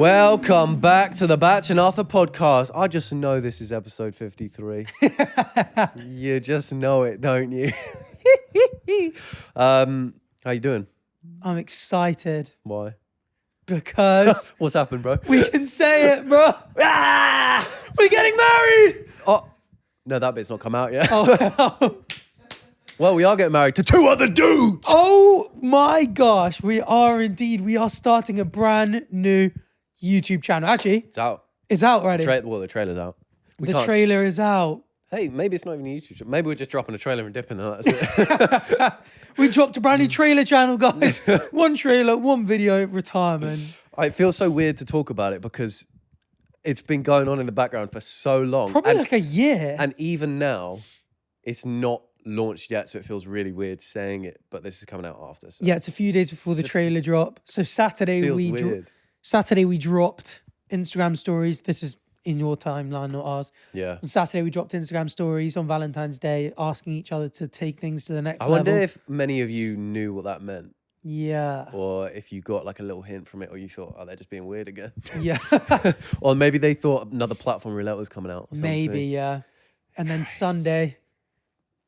Welcome back to the Bach and Arthur podcast. I just know this is episode 53. You just know it, don't you? How you doing? I'm excited. Why? Because What's happened, bro? we can say it, bro. Ah! We're getting married. Oh, no, that bit's not come out yet. Oh, Well, we are getting married to two other dudes. oh my gosh, we are indeed. We are starting a brand new YouTube channel. Actually, It's out. it's out already. The trailer's out. The trailer is out. Hey, maybe it's not even a YouTube channel. Maybe we're just dropping a trailer and dipping and that's it. We dropped a brand new trailer channel, guys. One trailer, one video, retirement. It feels so weird to talk about it because it's been going on in the background for so long. Probably And- like a year. And even now, it's not launched yet, so it feels really weird saying it, but this is coming out after. So Yeah, it's a few days before the Just trailer drop. So Saturday feels we weird. Saturday we dropped Instagram stories. This is in your timeline, not ours. Yeah. On Saturday we dropped Instagram stories on Valentine's Day, asking each other to take things to the next I level. wonder if many of you knew what that meant, Yeah. or if you got like a little hint from it, or you thought, oh, they're just being weird again. Yeah. Or maybe they thought another platform roulette was coming out. Or Maybe, something. yeah. And then Sunday,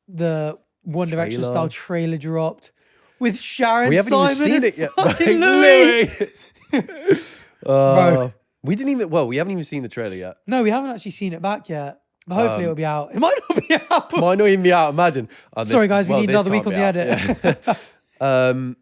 the One Direction Trailer. style trailer dropped with Sharon, We haven't Simon, even seen and it yet. fucking Louis. Louis. Bro. We haven't even seen the trailer yet. No, we haven't actually seen it back yet. But hopefully it'll be out. It might not be out. but- Might not even be out, imagine. Sorry, guys, we need this another week can't on be the out. edit. Yeah.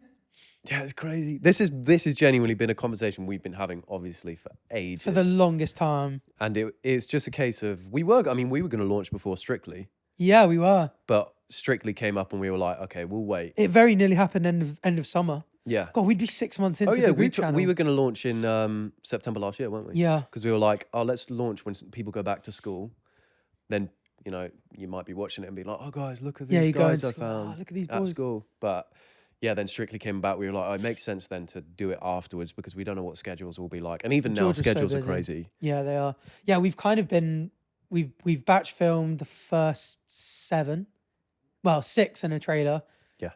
Yeah, it's crazy. This has genuinely been a conversation we've been having, obviously, for ages. For the longest time. And it's just a case of we were going to launch before Strictly, Yeah, we were. but Strictly came up and we were like, okay, we'll wait. It very nearly happened end of summer. Yeah. God, we'd be 6 months into Oh yeah, the group channel. we were going to launch in September last year, weren't we? Yeah. Because we were like, oh, let's launch when people go back to school. Then you might be watching it and be like, oh guys, look at Yeah, these you go guys and I see, found "Oh, look at these at boys." school. But yeah, then Strictly came back. We were like, oh, it makes sense then to do it afterwards because we don't know what schedules will be like. And even now, George was so schedules are busy. crazy. Yeah, they are. Yeah, we've kind of been we've batch filmed the first 6 in a trailer. Yeah.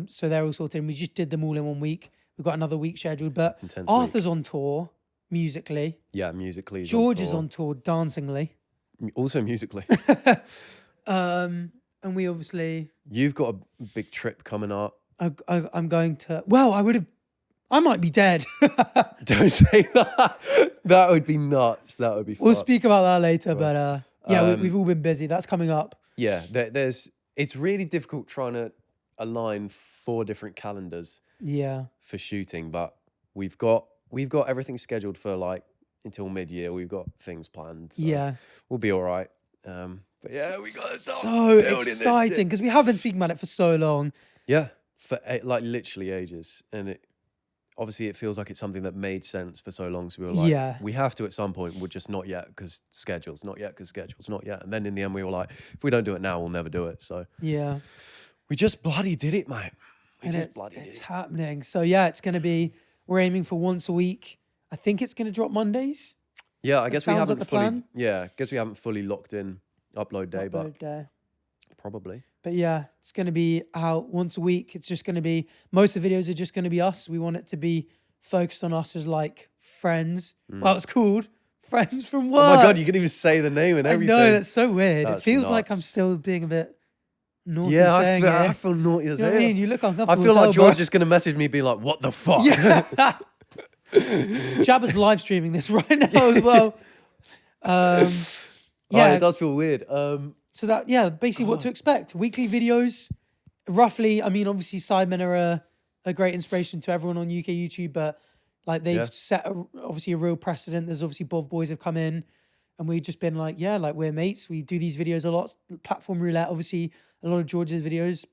So they're all sorted. And we just did them all in 1 week. We've got another week scheduled, but Intense Arthur's on tour musically. Yeah, musically. he's George on is tour. on tour dancingly. Also musically. And we obviously You've got a big trip coming up. I'm going to. Well, I might be dead. Don't say that. That would be nuts. That would be We'll fun. speak about that later. But yeah, Um, we've all been busy. That's coming up. Yeah, it's really difficult trying to align 4 different calendars Yeah. for shooting, but we've got everything scheduled for like until mid-year. We've got things planned. So Yeah. we'll be all right. But yeah, we got to start So building this exciting shit. because we have been speaking about it for so long. Yeah, for like literally ages, and it obviously it feels like it's something that made sense for so long. So we were like, Yeah. we have to at some point. We're just not yet because schedules, not yet because schedules, not yet. And then in the end, we were like, if we don't do it now, we'll never do it. So Yeah. we just bloody did it, mate. We And just it's bloody did it. happening. So yeah, it's going to be, we're aiming for once a week. I think it's going to drop Mondays. Yeah, I guess we sounds like haven't the fully. plan. Yeah, I guess we haven't fully locked in upload day, but Upload day. probably. But yeah, it's going to be out once a week. It's just going to be, most of the videos are just going to be us. We want it to be focused on us as like friends. Well, it's called Friends from Work. Oh my god, you can even say the name and I everything. know, that's so weird. That's it feels like I'm nuts. still being a bit naughty Yeah, saying I it. feel naughty as You know hell. what I mean? You look I uncomfortable. feel as like hell, George bro. is going to message me being like, what the fuck? Yeah. Jabba's live streaming this right now as well. Yeah, Yeah. it does feel weird. So that, yeah, basically what to expect. Weekly videos, roughly. I mean, obviously Sidemen are a great inspiration to everyone on UK YouTube, but like they've Yeah. set obviously a real precedent. There's obviously Bov Boys have come in and we've just been like, yeah, like we're mates. We do these videos a lot. Platform roulette, obviously a lot of George's videos,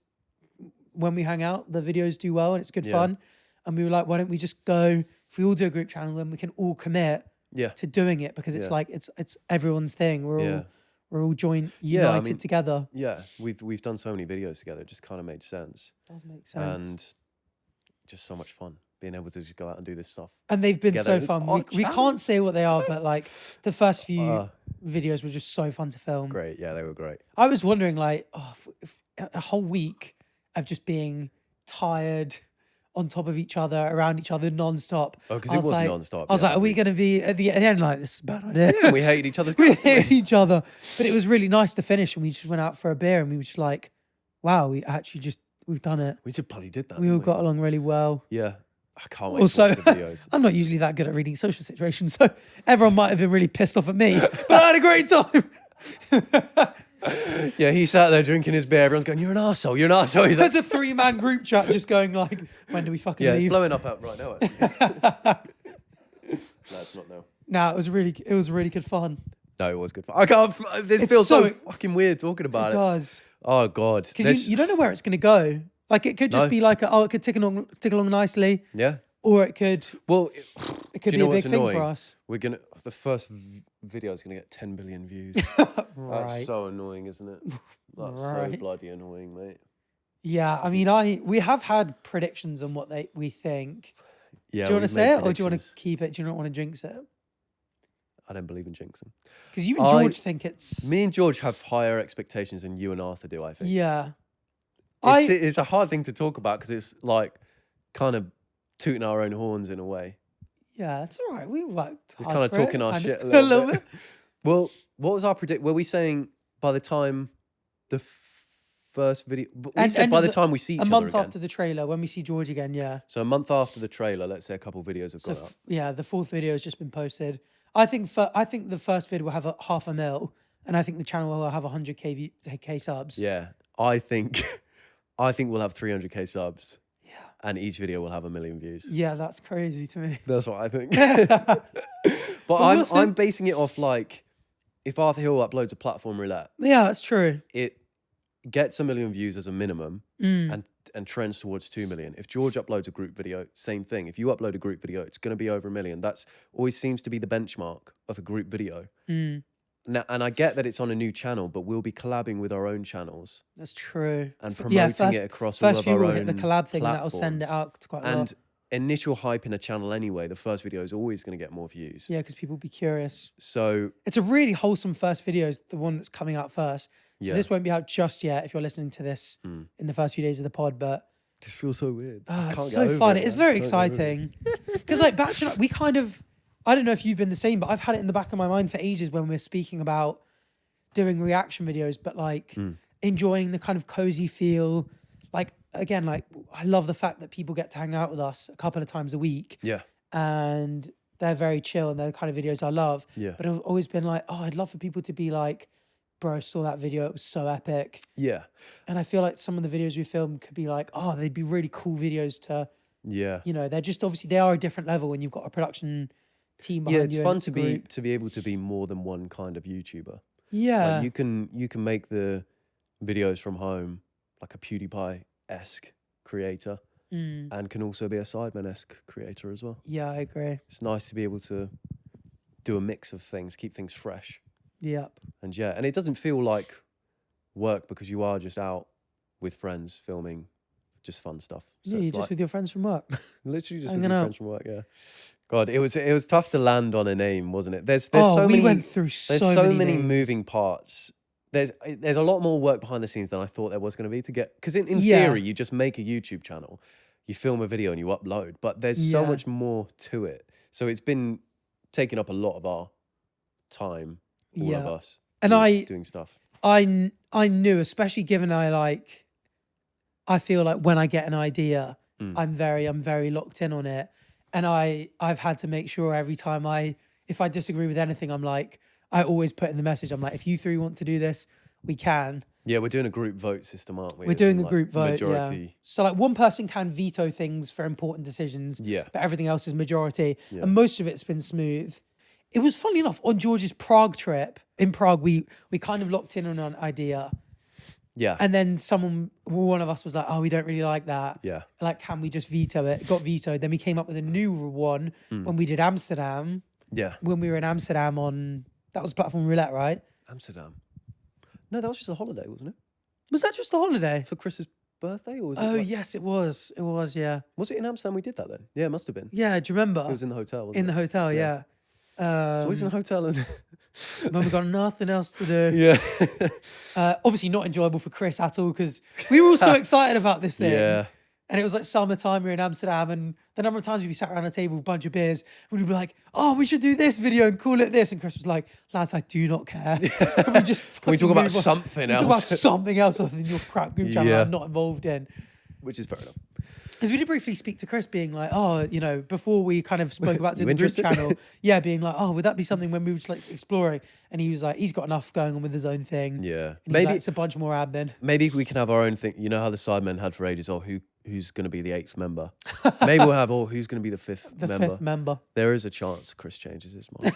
when we hang out, the videos do well and it's good Yeah. fun. And we were like, why don't we just go, if we all do a group channel, then we can all commit Yeah. to doing it because it's Yeah. like, it's everyone's thing. Yeah. We're all joined, Yeah, I united mean, together. Yeah, we've done so many videos together. It just kind of made sense. Does make sense. And just so much fun being able to just go out and do this stuff. And they've been together. so It's fun. our We can't say what they are, but like the first few Uh, videos were just so fun to film. Great. Yeah, they were great. I was wondering, like, if a whole week of just being tired, on top of each other, around each other, non-stop. Oh, because I it was like, non-stop. I was yeah, like, are we going to be at the end like, this is a bad idea? Yeah, we hated each other's We guts, didn't hated each other. But it was really nice to finish, and we just went out for a beer, and we were just like, wow, we've done it. we just bloody did that. We all didn't got along really well. Yeah. I can't wait Also, to watch the videos. I'm not usually that good at reading social situations, so everyone might have been really pissed off at me, but I had a great time. Yeah, he sat there drinking his beer. Everyone's going, "You're an arsehole, you're an arsehole." He's like, There's a 3-man group chat just going like, when do we fucking yeah, it's leave? blowing up out right now. Actually. No, it's not now. Nah, it was really good fun. No, it was good fun. I can't. This It's feels so so- fucking weird talking about It it. does. Oh god. Because you don't know where it's going to go. Like, it could just No. be like, it could tick along nicely, Yeah. or it could Well, be do you know a big what's thing annoying? for us. The first video is gonna get 10 billion views. Right. That's so annoying, isn't it? That's so Right. bloody annoying, mate. Yeah, I mean, we have had predictions on what we think. Yeah. Do you want to we've say made it, or do you want to predictions. keep it? Do you not want to jinx it? I don't believe in jinxing. Because you and George think it's... Me and George have higher expectations than you and Arthur do, I think. Yeah. It's a hard thing to talk about because it's like kind of tooting our own horns in a way. Yeah, it's all right. We worked We're hard kind of for it, talking our kind shit of- a little bit. Well, what was our predict? Were we saying by the time the first video? We said by the time we see each a other month again. after the trailer, when we see George again, yeah. So a month after the trailer, let's say a couple of videos have So gone up. yeah, the 4th video has just been posted. I think the first video will have 500,000, and I think the channel will have 100k subs. Yeah, I think we'll have 300k subs. Yeah. And each video will have 1 million views. Yeah, that's crazy to me. That's what I think. But we'll see. I'm basing it off like if Arthur Hill uploads a platform roulette, Yeah, that's true. it gets 1 million views as a minimum and trends towards 2 million. If George uploads a group video, same thing. If you upload a group video, it's going to be over 1 million. That's always seems to be the benchmark of a group video. Now, and I get that it's on a new channel, but we'll be collabing with our own channels That's true. and promoting it across all First of few our will own hit the collab thing, and that'll send it platforms. out to quite a lot. And initial hype in a channel anyway, the first video is always going to get more views. Yeah, because people will be curious. So It's a really wholesome first video, is the one that's coming out first. So Yeah. this won't be out just yet if you're listening to this in the first few days of the pod, but this feels so weird. it's so fun. It's very exciting. Because like Bach, we kind of, I don't know if you've been the same, but I've had it in the back of my mind for ages when we're speaking about doing reaction videos, but like enjoying the kind of cozy feel. Like, again, like I love the fact that people get to hang out with us a couple of times a week. Yeah. And they're very chill, and they're the kind of videos I love. Yeah. But I've always been like, oh, I'd love for people to be like, bro, I saw that video, it was so epic. Yeah. And I feel like some of the videos we film could be like, oh, they'd be really cool videos to, Yeah. you know, they're just obviously they are a different level when you've got a production team Yeah, behind it's you. and fun it's to a be group. to be able to be more than one kind of YouTuber. Yeah. Like you can make the videos from home like a PewDiePie-esque creator and can also be a Sidemen-esque creator as well. Yeah, I agree. It's nice to be able to do a mix of things, keep things fresh. Yep. And yeah, and it doesn't feel like work because you are just out with friends filming just fun stuff. So Yeah, you're it's just like, with your friends from work. literally just with hanging your out. friends from work, yeah. God, it was tough to land on a name, wasn't it? There's Oh, so we many went through so many names. moving parts. There's a lot more work behind the scenes than I thought there was going to be to get, because in Yeah. theory you just make a YouTube channel, you film a video and you upload, but there's so Yeah. much more to it. So it's been taking up a lot of our time, all of Yeah. us, And doing stuff. I knew, especially given I feel like when I get an idea, I'm very locked in on it. And I've had to make sure every time if I disagree with anything, I'm like, I always put in the message, I'm like, if you three want to do this, we can. Yeah, we're doing a group vote system, aren't we? We're As doing in, a like, group vote, majority. yeah. So like one person can veto things for important decisions, Yeah. but everything else is majority. Yeah. And most of it's been smooth. It was funny enough, on George's Prague trip, in Prague, we kind of locked in on an idea. Yeah. And then one of us was like, oh, we don't really like that. Yeah. Like, can we just veto it? It got vetoed. Then we came up with a new one when we did Amsterdam. Yeah. When we were in Amsterdam that was Platform Roulette, right? Amsterdam. No, that was just a holiday, wasn't it? Was that just a holiday? For Chris's birthday, or was it? Oh, like- yes, it was. It was, yeah. Was it in Amsterdam we did that then? Yeah, it must have been. Yeah, do you remember? It was in the hotel, wasn't In it? the hotel, yeah. So it's in a hotel and When we got nothing else to do. yeah. Obviously not enjoyable for Chris at all, because we were all so excited about this thing. Yeah. And it was like summertime, we were in Amsterdam, and the number of times we sat around a table with a bunch of beers, we'd be like, oh, we should do this video and call it this. And Chris was like, lads, I do not care. Can we just Can we talk about move on? something Talk else? about something else other than your crap group channel Yeah. I'm not involved in. Which is fair enough. Because we did briefly speak to Chris being like, oh, you know, before we kind of spoke about You doing the group interested? channel, being like, oh, would that be something when we were just like exploring? And he was like, he's got enough going on with his own thing. Yeah. And he's Maybe like, it's a bunch more admin. maybe we can have our own thing. You know how the Sidemen had for ages, who's going to be the 8th member? Maybe we'll have, who's going to be the 5th The member? 5th member. There is a chance Chris changes his mind.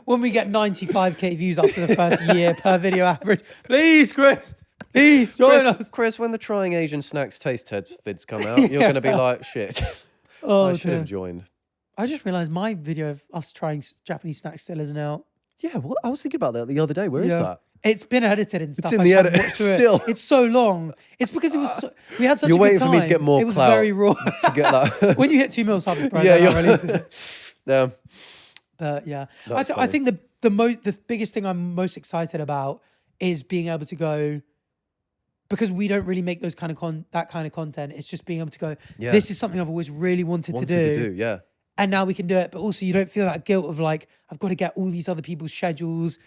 When we get 95k views after the first year per video average, please, Chris, please join us. Chris, when the Trying Asian Snacks Taste Test vids come out, you're going to be like, shit, Oh, I should dear. have joined. I just realised my video of us trying Japanese snacks still isn't out. Yeah, well, I was thinking about that the other day. Where is Yeah. that? It's been edited and stuff. in I the just haven't edit watched through it. still. It's so long. It's because it was. We had such You're a good waiting time. for me to get more It was clout very raw. to get that. When you hit 2 mil subs, bro, Yeah, then I'll you're- release it. Yeah. But yeah, That's I funny. think the biggest thing I'm most excited about is being able to go, because we don't really make those kind of that kind of content. It's just being able to go. Yeah. This is something I've always really wanted to do, yeah. and now we can do it. But also, you don't feel that guilt of like, I've got to get all these other people's schedules.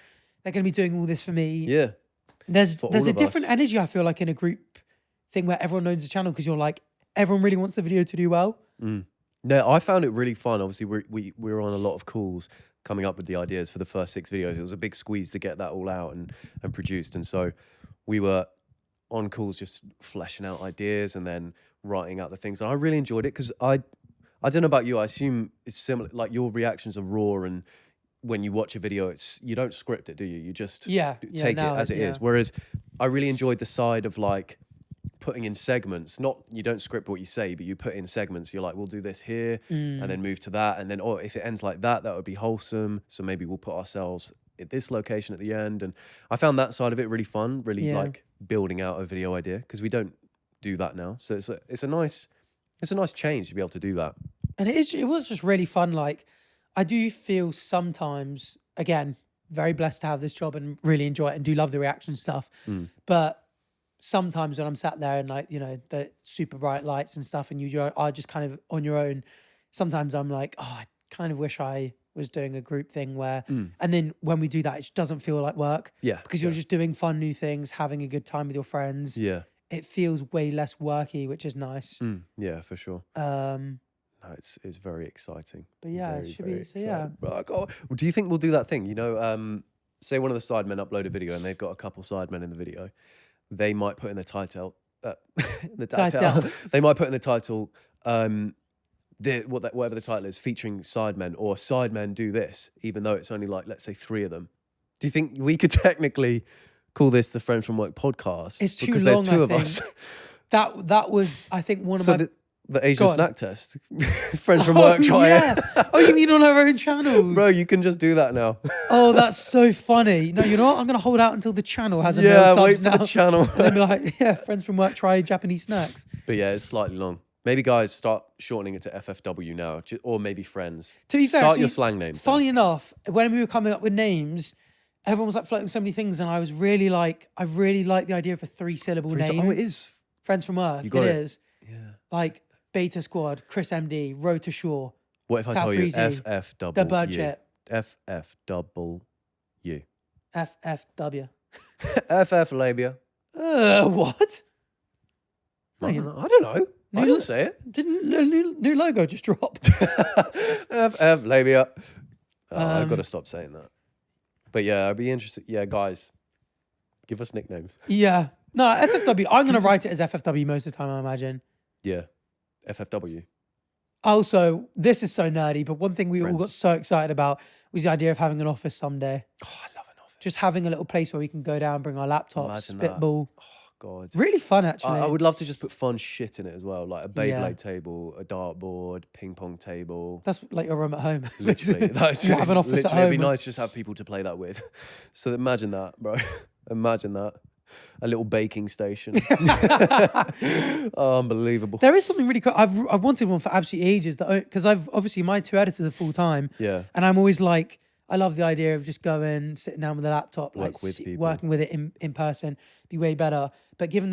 They're going to be doing all this for me. Yeah. There's For a all of different us. energy, I feel like, in a group thing where everyone owns the channel, because you're like, everyone really wants the video to do well. No, I found it really fun. Obviously, we were on a lot of calls coming up with the ideas for the first 6 videos. It was a big squeeze to get that all out and produced. And so we were on calls just fleshing out ideas and then writing out the things. And I really enjoyed it because I don't know about you. I assume it's similar. Like your reactions are raw, and when you watch a video, you don't script it, do you? You just take it as it is. Whereas I really enjoyed the side of like putting in segments. Not, you don't script what you say, but you put in segments. You're like, we'll do this here and then move to that. And then, if it ends like that, that would be wholesome. So maybe we'll put ourselves at this location at the end. And I found that side of it really fun, really like building out a video idea, because we don't do that now. So it's a nice change to be able to do that. And it was just really fun. Like, I do feel sometimes, again, very blessed to have this job and really enjoy it and do love the reaction stuff. But sometimes when I'm sat there and like, you know, the super bright lights and stuff, and you are just kind of on your own, sometimes I'm like, oh, I kind of wish I was doing a group thing where, and then when we do that, it just doesn't feel like work. Yeah. Because you're just doing fun new things, having a good time with your friends. Yeah. It feels way less worky, which is nice. Yeah, for sure. No, it's very exciting. But yeah, Very, it should very be. So yeah. exciting. Oh, God. Well, do you think we'll do that thing? You know, say one of the sidemen upload a video and they've got a couple sidemen in the video. They might put in the title, Title. they might put in the title, whatever the title is, featuring sidemen, or sidemen do this, even though it's only like, let's say 3 of them. Do you think we could technically call this the Friends from Work podcast? It's too because long, there's 2 I of think. us. That was, I think, one of So my... the Asian Go on. snack test. Friends from Work, try it. yeah. Oh, you mean on our own channels? Bro, you can just do that now. Oh, that's so funny. No, you know what? I'm going to hold out until the channel has a male Yeah, subs wait for now. the channel. And then be like, yeah, Friends from Work try Japanese snacks. But yeah, it's slightly long. Maybe guys start shortening it to FFW now, or maybe Friends. To be fair, Start so your slang names. funny enough, when we were coming up with names, everyone was like floating so many things, and I really like the idea of a 3-syllable name. Oh, it is. Friends from Work. You got it. is. Yeah. Like Beta Squad, Chris MD, Road to Shore, What if I tell you Calfreezy, FFW? The Budget, FFW. FFW. FF labia. What? I don't know. I didn't say it. Didn't new logo just drop? FF labia. I've got to stop saying that. But yeah, I'd be interested. Yeah, guys, give us nicknames. Yeah. No, FFW. I'm going to write it as FFW most of the time, I imagine. Yeah. FFW. Also, this is so nerdy, but one thing we all Friends. got so excited about was the idea of having an office someday. Oh, I love an office. Just having a little place where we can go down, bring our laptops, Imagine that. spitball. Oh, God. It's really fun, actually. I would love to just put fun shit in it as well, like a Beyblade Yeah. table, a dartboard, ping pong table. That's like your room at home. Literally, that's You have an office at literally, it'd be home. nice to just have people to play that with. So imagine that, bro. Imagine that. A little baking station. Oh, unbelievable. There is something really cool. I've wanted one for absolutely ages, because I've obviously, my 2 editors are full time. Yeah. And I'm always like, I love the idea of just going, sitting down with a laptop, Work with people. working with it in person, be way better. But given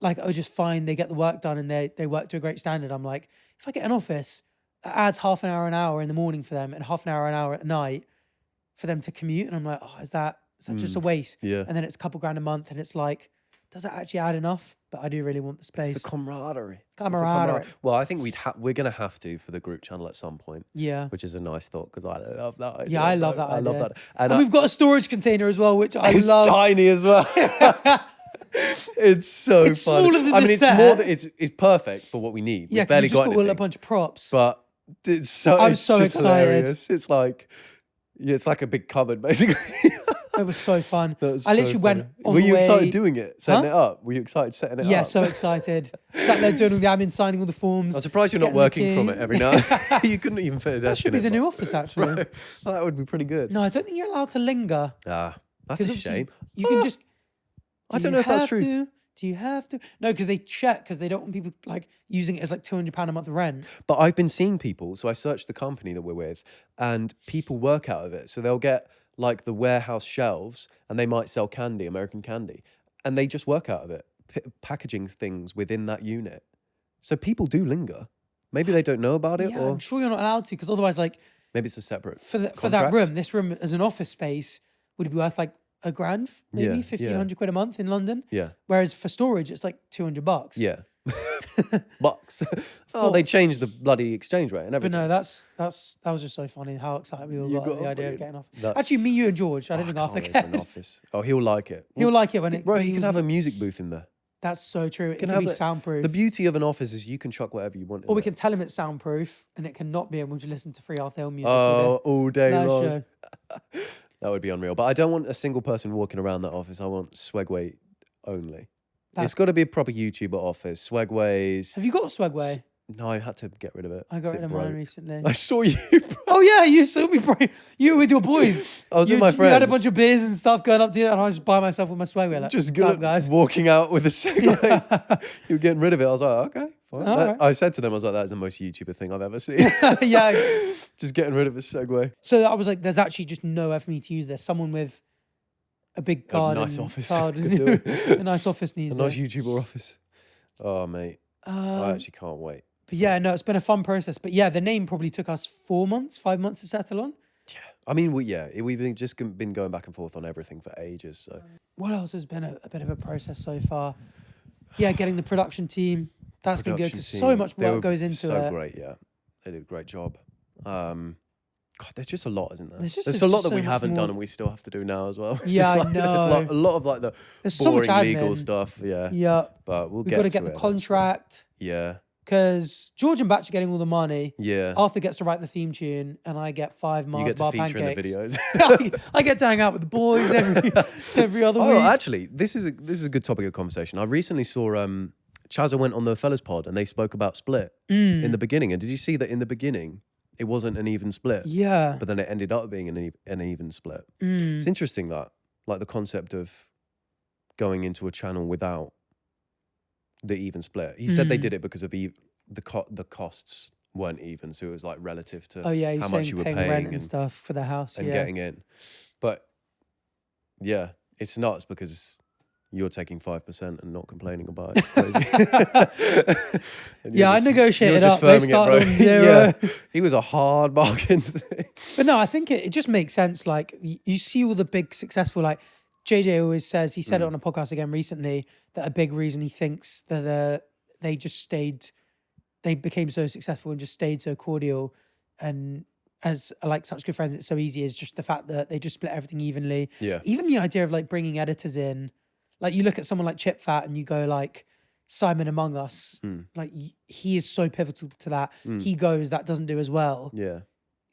like, oh, just fine. They get the work done and they work to a great standard. I'm like, if I get an office that adds half an hour in the morning for them and half an hour at night for them to commute, and I'm like, oh, is that just a waste? Yeah. And then it's a couple grand a month, and it's like, does that actually add enough? But I do really want the space. It's the camaraderie. Camaraderie. Well, I think we're gonna have to for the group channel at some point. Yeah. Which is a nice thought because I love that idea. Yeah, I love that I love idea. that. And we've got a storage container as well, which I it's love. tiny as well. It's so It's funny. smaller than I the mean, it's set. more than it's perfect for what we need. Yeah, We've barely because we just got got anything. a bunch of props. But it's so I'm it's so just excited. hilarious. It's like it's like a big cupboard basically. It was so fun. That was I so literally went funny. on Were the you way. excited doing it, setting Huh? it up? Were you excited setting it Yeah, up? so excited. Sat there doing all the admin, signing all the forms. I'm surprised you're not getting the working from key. it every night. You couldn't even fit a That desk should be in the it, new but- office, actually. Right. Well, that would be pretty good. No, I don't think you're allowed to linger. Ah, that's 'Cause a obviously shame. You can just. I Do don't you know if that's have true. to? Do you have to? No, because they check because they don't want people like using it as like £200 a month rent. But I've been seeing people, so I searched the company that we're with, and people work out of it. So they'll get like the warehouse shelves, and they might sell candy, American candy, and they just work out of it, packaging things within that unit. So people do linger. Maybe they don't know about it, Yeah, or I'm sure you're not allowed to because otherwise, like maybe it's a separate for that contract. room, this room as an office space would be worth like £1,000, maybe Yeah, 1,500 quid a month in London. Yeah, Whereas for storage, it's like $200. yeah. Bucks. Oh, they changed the bloody exchange rate and But everything. no, that was just so funny how excited we all You got at got the idea of fucking- getting off. That's- Actually, me, you, and George. I don't Oh, think can't Arthur wait for an cares. office. Oh, he'll like it. He'll like it when it. Right, when you he can was- have a music booth in there. That's so true. It can have be it- soundproof. The beauty of an office is you can chuck whatever you want in Or we there. can tell him it's soundproof and it cannot be, and we'll just listen to free Arthur music. Oh, all day nice long. show. That would be unreal. But I don't want a single person walking around that office. I want Swagway only. That's- It's got to be a proper YouTuber office. Swagways. Have you got a Swagway? No, I had to get rid of it. I got 'cause rid it of mine broke. recently. I saw you. Oh yeah, you saw me, bro. You were with your boys. I was you, with my You had a friends. bunch of beers and stuff going up to you, and I was just by myself with my Swagway. Like, Just "What's good up, guys. walking out with a Segway. You were getting rid of it. I was like, okay, fine. All right. I said to them, I was like, that is the most YouTuber thing I've ever seen. Yeah. Just getting rid of a Segway. So I was like, there's actually just nowhere for me to use this. Someone with a big garden, nice office garden, could do it. a nice office A needs nice this. YouTuber office. Oh, mate. I actually can't wait. But yeah, no, it's been a fun process. But yeah, the name probably took us 5 months to settle on. I mean, we've been going back and forth on everything for ages. So What else has been a bit of a process so far? Yeah, getting the production team. That's been good production because so team, much they work were goes into so it. great, yeah. They did a great job. God, there's just a lot, isn't there? There's just a lot just that so we much haven't more. done and we still have to do now as well. It's Yeah, just I like, there's know. a lot of like the There's so much boring legal admin. stuff. Yeah. Yeah, But we'll we've get got to to get the it eventually. contract Yeah. because George and Batch are getting all the money. Yeah. Arthur gets to write the theme tune, and I get 5 You Mars get to bar feature pancakes. in the videos. I get to hang out with the boys every other Oh, week. actually, this is a good topic of conversation. I recently saw Chazza went on the Fellas Pod and they spoke about split in the beginning. And did you see that in the beginning it wasn't an even split? Yeah. But then it ended up being an even split. Mm. It's interesting that, like the concept of going into a channel without the even split. He said they did it because of the costs weren't even, so it was like relative to Oh yeah, you're how saying much you were paying paying rent and, and stuff for the house. and Yeah. getting in. But yeah, it's nuts because you're taking 5% and not complaining about it. It's crazy. And Yeah, I you're negotiated you're up. They firming it, started bro. on 0. Yeah, he was a hard bargain. But no, I think it just makes sense. Like you see all the big successful, like JJ always says, he said it on a podcast again recently, that a big reason he thinks that they became so successful and just stayed so cordial and as like such good friends, it's so easy, is just the fact that they just split everything evenly. Yeah. Even the idea of like bringing editors in, like you look at someone like Chip Fat and you go like Simon Among Us, like he is so pivotal to that. He goes, that doesn't do as well. Yeah.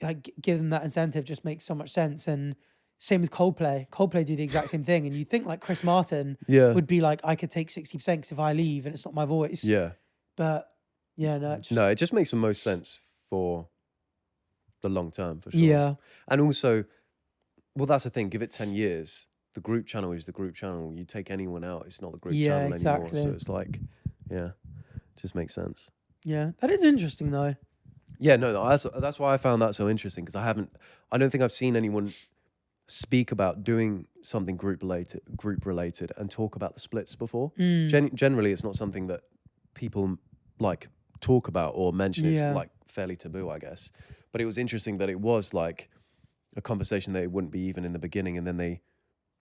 Like give them that incentive just makes so much sense. And same with Coldplay. Coldplay do the exact same thing. And you think like Chris Martin Yeah. would be like, I could take 60% because if I leave and it's not my voice. Yeah. But yeah, no, it just, No, it just makes the most sense for the long term, for sure. yeah. And also, well, that's the thing. Give it 10 years. The group channel is the group channel. You take anyone out, it's not the group Yeah, channel exactly. anymore. So it's like, yeah, it just makes sense. Yeah. That is interesting though. Yeah, no, that's why I found that so interesting because I don't think I've seen anyone speak about doing something group related, and talk about the splits before. Mm. Generally, it's not something that people like talk about or mention. It's Yeah. like fairly taboo, I guess. But it was interesting that it was like a conversation that it wouldn't be even in the beginning, and then they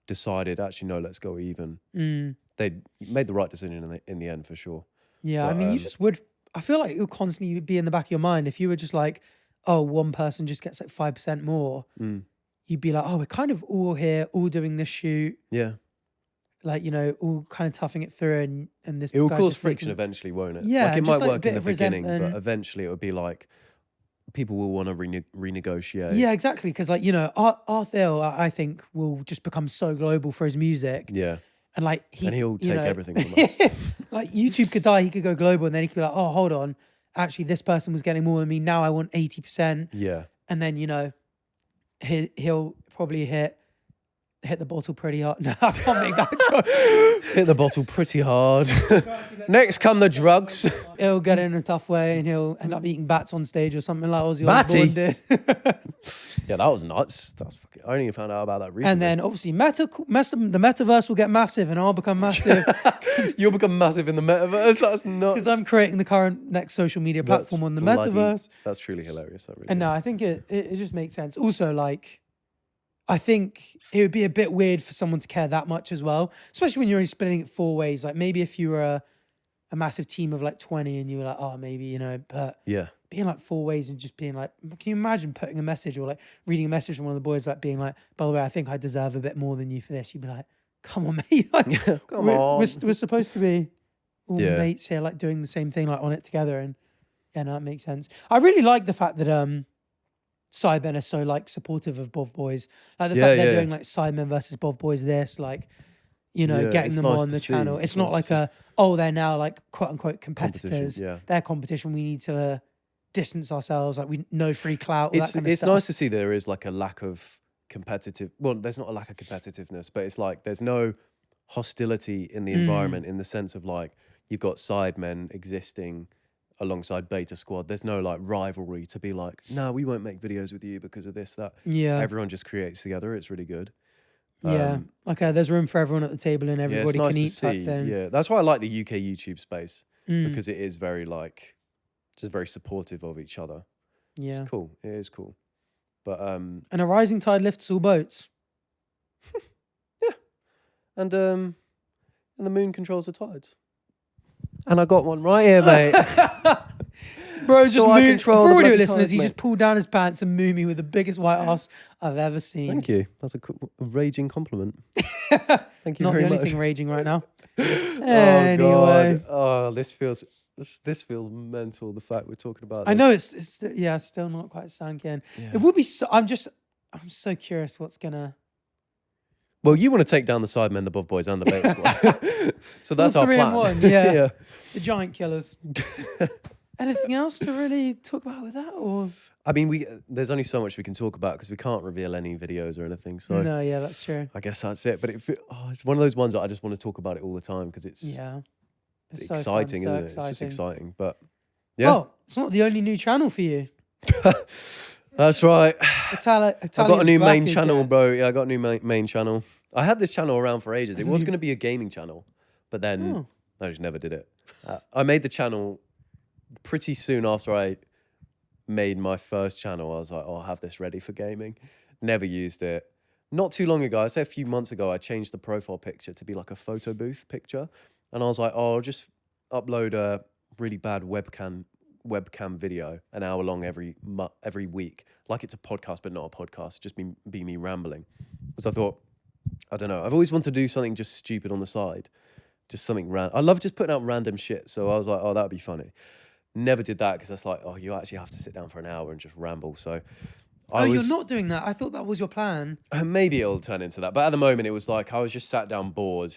decided, actually, no, let's go even. Mm. They made the right decision in the end, for sure. Yeah, But, I mean, you just would. I feel like it would constantly be in the back of your mind if you were just like, oh, one person just gets like 5% more. You'd be like, oh, we're kind of all here, all doing this shoot, yeah, like, you know, all kind of toughing it through, and this it will guy's cause just friction making- eventually, won't it? Yeah, like it just might like a work bit in the of beginning, but resentment. eventually it would be like people will want to renegotiate. Yeah, exactly. Because like, you know, Arthur, I think, will just become so global for his music, Yeah, and like and he'll you take know, everything from us. like YouTube could die, he could go global, and then he could be like, oh, hold on, actually, this person was getting more than me. Now I want 80%, Yeah, and then, you know, he'll probably hit the bottle pretty hard. No, I can't make that joke. hit the bottle pretty hard. Next come the drugs. He'll get in a tough way, and he'll end up eating bats on stage or something like Ozzy Batty? Osbourne did. Yeah, that was nuts. That's fucking. I only found out about that recently. And then obviously the metaverse will get massive, and I'll become massive You'll become massive in the metaverse. That's nuts. because I'm creating the current next social media platform That's on the bloody- metaverse. That's truly hilarious. That really And is. no, I think it just makes sense. Also, like, I think it would be a bit weird for someone to care that much as well, especially when you're only splitting it 4 ways. Like, maybe if you were a massive team of like 20 and you were like, oh, maybe, you know, but Yeah. being like 4 ways and just being like, can you imagine putting a message or like reading a message from one of the boys, like being like, by the way, I think I deserve a bit more than you for this. You'd be like, come on, mate. Like, Come on. We're supposed to be all Yeah. mates here, like doing the same thing, like on it together. And yeah, no, it makes sense. I really like the fact that Sidemen are so like supportive of Bov Boys. Like the fact they're doing like Sidemen versus Bov Boys this, like, you know, Yeah, getting it's them nice on to the see. channel. It's It's not nice like to they're now like quote unquote competitors. Yeah. They're competition. We need to distance ourselves. Like, we no free clout. All that It's kind of stuff. nice to see there is like a lack of competitive. Well, there's not a lack of competitiveness, but it's like there's no hostility in the environment in the sense of like you've got Sidemen existing alongside Beta Squad. There's no like rivalry to be like, no, we won't make videos with you because of this, that. Yeah. Everyone just creates together. It's really good. Yeah. Okay. There's room for everyone at the table and Yeah, it's everybody nice can to eat type see. thing. Yeah, that's why I like the UK YouTube space Mm. because it is very like just very supportive of each other. Yeah. It's cool. It is cool. But And a rising tide lifts all boats. and the moon controls the tides. And I got one right here, mate. Bro, just So I moon. control For the audio bloody listeners, tides, he mate. just pulled down his pants and mooed me with the biggest white ass I've ever seen. Thank you. That's a raging compliment. Thank you Not very the only much. thing raging right now. Oh Anyway. God. Oh, this feels mental. The fact we're talking about. I this. know it's yeah, still not quite sunk in. Yeah. It would be so, I'm so curious what's gonna Well, you want to take down the Sidemen, the Bov Boys, and the Beta Squad. So that's all our three plan. in one, yeah. Yeah. the giant killers. Anything else to really talk about with that, or I mean, there's only so much we can talk about because we can't reveal any videos or anything. So no? Yeah, that's true. I guess that's it. But it's one of those ones that I just want to talk about it all the time because it's Yeah, it's so fun, exciting, so isn't it? exciting. It's just exciting. But yeah, Oh, it's not the only new channel for you. that's right. Italian. I got a new main Bach channel, again. bro. Yeah, I got a new main channel. I had this channel around for ages. It was going to be a gaming channel, but then Oh. I just never did it. I made the channel pretty soon after I made my first channel. I was like, oh, I'll have this ready for gaming. Never used it. Not too long ago, I'd say a few months ago, I changed the profile picture to be like a photo booth picture. And I was like, oh, I'll just upload a really bad webcam video, an hour long every week. Like it's a podcast, but not a podcast, just be me rambling. Because I thought, I don't know, I've always wanted to do something just stupid on the side. Just something random. I love just putting out random shit. So I was like, oh, that would be funny. Never did that because that's like, oh, you actually have to sit down for an hour and just ramble. So You're not doing that. I thought that was your plan. maybe it'll turn into that. But at the moment, it was like I was just sat down bored.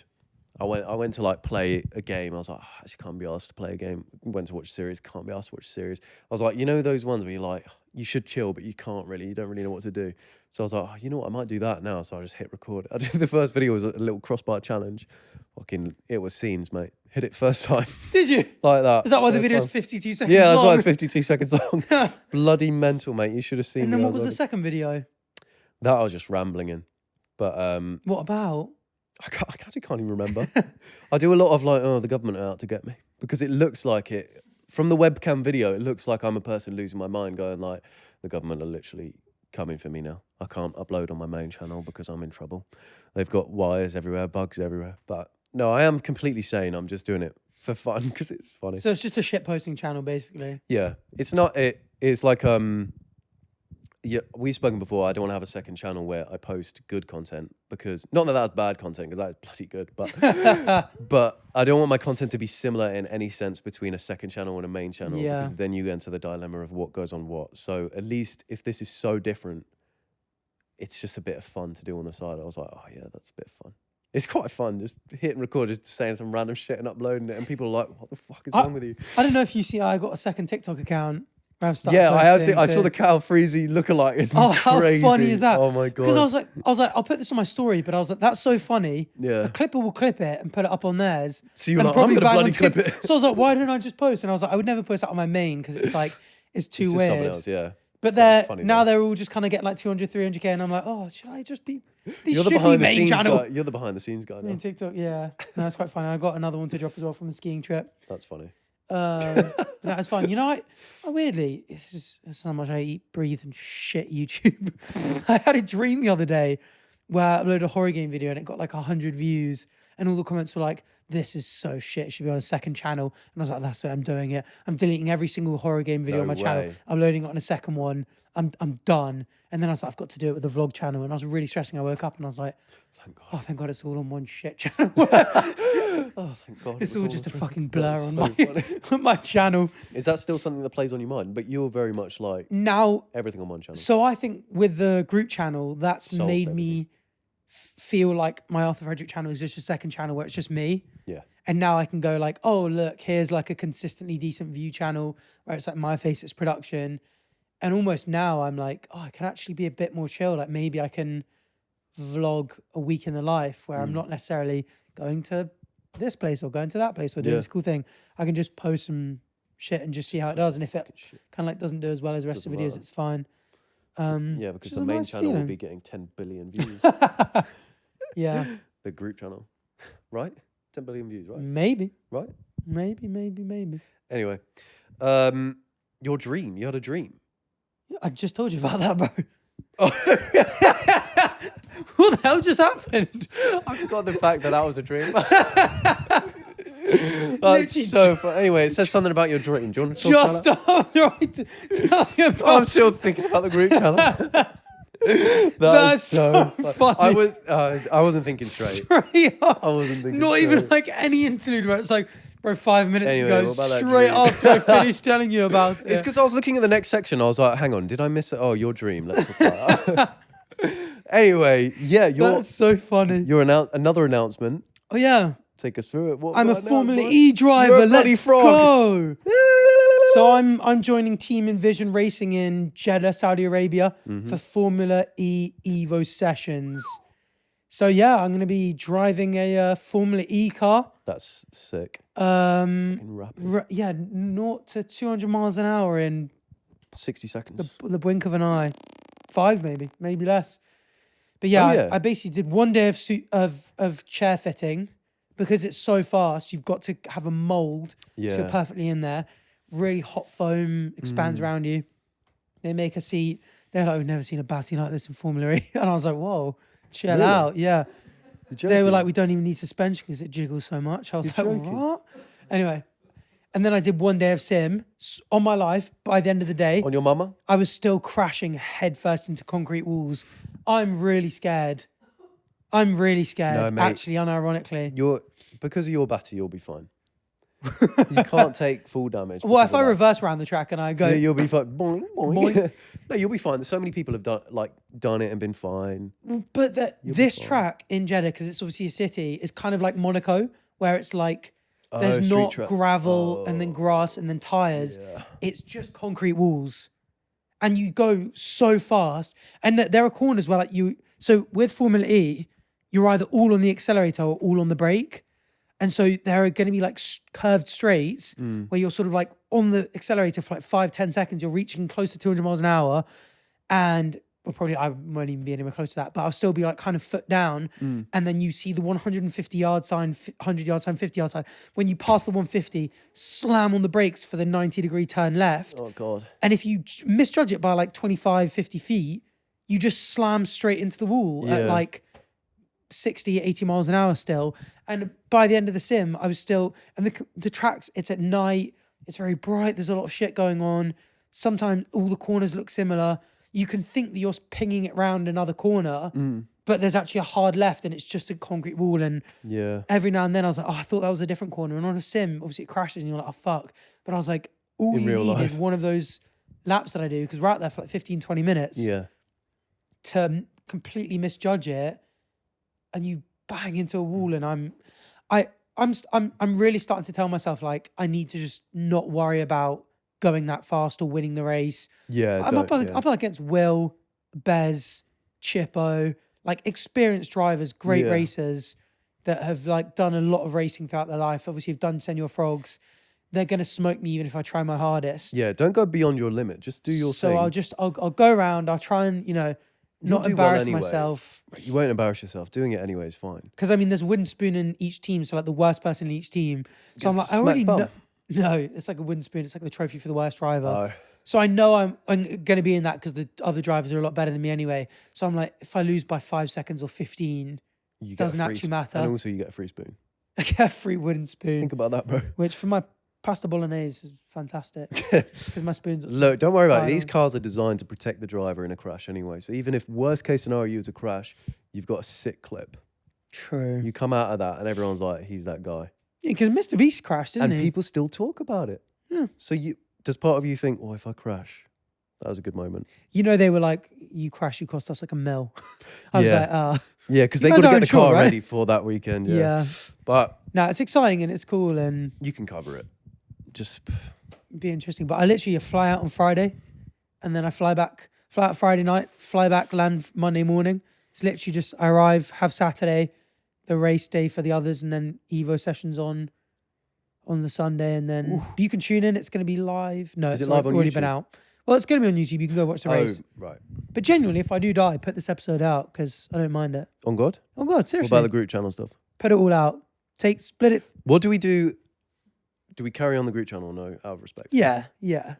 I went to like play a game. I was like, oh, I actually can't be asked to play a game. Went to watch a series. Can't be asked to watch a series. I was like, you know those ones where you're like, you should chill, but you can't really. You don't really know what to do. So I was like, oh, you know what? I might do that now. So I just hit record. I did the first video was a little crossbar challenge. Fucking, it was scenes, mate. Hit it first time. Did you? Like that. Is that why the First video's time. 52 seconds Yeah, that's long? why it's 52 seconds long. Bloody mental, mate. You should have seen And me. then I what was the like- second video? That I was just rambling in. But What about? I actually can't even remember. I do a lot of like, oh, the government are out to get me, because it looks like it from the webcam video. It looks like I'm a person losing my mind, going like, the government are literally coming for me now. I can't upload on my main channel because I'm in trouble. They've got wires everywhere, bugs everywhere. But no, I am completely sane. I'm just doing it for fun because it's funny. So it's just a shit posting channel, basically. Yeah, it's not. It's like yeah, we've spoken before. I don't want to have a second channel where I post good content, because not that that's bad content, because that's bloody good, but but I don't want my content to be similar in any sense between a second channel and a main channel, Yeah. because then you enter the dilemma of what goes on what. So at least if this is so different, it's just a bit of fun to do on the side. I was like, oh yeah, that's a bit of fun. It's quite fun, just hitting record, just saying some random shit and uploading it, and people are like, what the fuck is wrong with you? I don't know if you see, I got a second TikTok account. Where I've started Yeah, posting I saw the Cal Freezy lookalike. It's how crazy. funny is that? Oh my god! Because I was like, I'll put this on my story, but I was like, that's so funny. Yeah. A clipper will clip it and put it up on theirs. So you were and like, I'm gonna bang bloody on clip TikTok. it. So I was like, why didn't I just post? And I was like, I would never post that on my main because it's like, it's too It's just weird. someone else, yeah. But That's funny, now though. they're all just kind of getting like 200, 300k, and I'm like, oh, should I just be? This You're the should be behind the main scenes channel. guy. You're the behind the scenes guy now. In TikTok, yeah. No, it's quite funny. I got another one to drop as well from the skiing trip. That's funny. That was fun. You know, I weirdly, this is how much I eat, breathe, and shit YouTube. I had a dream the other day where I uploaded a horror game video and it got like 100 views, and all the comments were like, "This is so shit. It should be on a second channel." And I was like, "That's why I'm doing it. I'm deleting every single horror game video No on my channel, way. uploading it on a second one. I'm done." And then I was like, "I've got to do it with the vlog channel." And I was really stressing. I woke up and I was like, Thank God. "Oh, thank God, it's all on one shit channel." Oh, thank God. It's it was all just a dream. fucking blur That's on so my funny. on my channel. Is that still something that plays on your mind? But you're very much like Now, everything on one channel. so I think with the group channel, that's Solves made everything. me feel like my Arthur Frederick channel is just a second channel where it's just me. Yeah. And now I can go like, oh, look, here's like a consistently decent view channel where it's like my face, it's production. And almost now I'm like, oh, I can actually be a bit more chill. Like maybe I can vlog a week in the life where I'm not necessarily going to this place or going to that place or doing Yeah. this cool thing. I can just post some shit and just see how it does. And if it Shit. kind of like doesn't do as well as the rest of the Doesn't videos, matter. it's fine. Yeah, which because is the a main nice channel will feeling. be getting 10 billion views. Yeah, The group channel. Right? 10 billion views, right? maybe. Right? Maybe. Anyway. Your dream. You had a dream. I just told you about that, bro. Oh. What the hell just happened? I forgot the fact that was a dream. Literally That's so fun. Anyway, it says something about your dream. Do you want to talk Just about after I tell you that? I'm about still thinking about the group channel. That's so funny. I wasn't thinking straight. straight up. I wasn't thinking Not straight. even like any interlude where it's like, bro, 5 minutes Anyway, ago, what about that straight dream? after I finished telling you about it. It's because I was looking at the next section. I was like, hang on, did I miss it? Oh, your dream. Let's talk about that. Anyway, yeah, That's so funny. you're another announcement. Oh yeah, Take us through it. What I'm a what Formula announcement? E driver. You're a bloody Let's frog. go. So I'm joining Team Envision Racing in Jeddah, Saudi Arabia for Formula E Evo sessions. So yeah, I'm going to be driving a Formula E car. That's sick. Um, Fucking rapid. yeah, 0 to 200 miles an hour in 60 seconds. the blink of an eye. 5 maybe less. But yeah, Oh, yeah. I basically did 1 day of chair fitting because it's so fast. You've got to have a mold so Yeah. you're perfectly in there. Really hot foam expands around you. They make a seat. They're like, we've never seen a batty like this in Formula E. And I was like, whoa, chill Really? out. Yeah. You're They were joking. like, we don't even need suspension because it jiggles so much. I was You're like, joking. what? Anyway. And then I did 1 day of sim on my life. By the end of the day, on your mama? I was still crashing headfirst into concrete walls. I'm really scared. No, mate. Actually, unironically. Because of your battery, you'll be fine. You can't take full damage. Well, because if I of that. reverse around the track and I go, Yeah, you'll be fine. Boing, boing. Boing. No, you'll be fine. So many people have done it and been fine. but this fine. track in Jeddah, because it's obviously a city, is kind of like Monaco, where it's like there's street not track. gravel and then grass and then tires. Yeah. It's just concrete walls. And you go so fast. And there are corners where so with Formula E, you're either all on the accelerator or all on the brake. And so there are going to be like curved straights where you're sort of like on the accelerator for like 5-10 seconds. You're reaching close to 200 miles an hour. And well, probably I won't even be anywhere close to that, but I'll still be like kind of foot down. And then you see the 150-yard sign, 100-yard sign, 50-yard sign. When you pass the 150, slam on the brakes for the 90-degree turn left. Oh, God. And if you misjudge it by like 25, 50 feet, you just slam straight into the wall at like 60, 80 miles an hour still. And by the end of the sim, I was still, and the tracks, it's at night, it's very bright, there's a lot of shit going on. Sometimes all the corners look similar. You can think that you're pinging it round another corner, but there's actually a hard left and it's just a concrete wall. And every now and then I was like, oh, I thought that was a different corner. And on a sim, obviously it crashes and you're like, oh, fuck. But I was like, all you need is one of those laps that I do, because we're out there for like 15, 20 minutes to completely misjudge it and you bang into a wall. And I'm really starting to tell myself, like, I need to just not worry about going that fast or winning the race. I'm up against Will, Bez, Chippo, like experienced drivers, great racers that have like done a lot of racing throughout their life. Obviously, have done Senor Frogs. They're gonna smoke me even if I try my hardest. Yeah, don't go beyond your limit. Just do your thing. So I'll go around. I'll try and not embarrass myself. You won't embarrass yourself. Doing it anyway is fine. Because I mean, there's a wooden spoon in each team, so like the worst person in each team. So I'm like, I already know. No, it's like a wooden spoon. It's like the trophy for the worst driver. Oh. So I know I'm going to be in that because the other drivers are a lot better than me anyway. So I'm like, if I lose by 5 seconds or 15 doesn't actually matter. And also you get a free spoon. I get a free wooden spoon. Think about that, bro. Which for my pasta bolognese is fantastic. Because my spoons... Look, don't worry about it. These cars are designed to protect the driver in a crash anyway. So even if worst case scenario you were to crash, you've got a sick clip. True. You come out of that and everyone's like, he's that guy. Yeah, because Mr. Beast crashed, didn't he? And people still talk about it. Yeah. So does part of you think, oh, if I crash, that was a good moment? You know, they were like, you crash, you cost us like $1 million. I was like, yeah, because they got to get the car ready for that weekend. Yeah. But no, it's exciting and it's cool and you can cover it. Just be interesting. But I literally fly out on Friday and then I fly out Friday night, fly back, land Monday morning. It's literally just I arrive, have Saturday, the race day for the others, and then Evo sessions on the Sunday, and then you can tune in. It's going to be live. No, it's live already been out. Well, it's going to be on YouTube. You can go watch the race. Right. But genuinely, if I do die, put this episode out because I don't mind it. On God? On God, seriously. What about the group channel stuff? Put it all out. Split it. What do we do? Do we carry on the group channel or no? Out of respect. Yeah.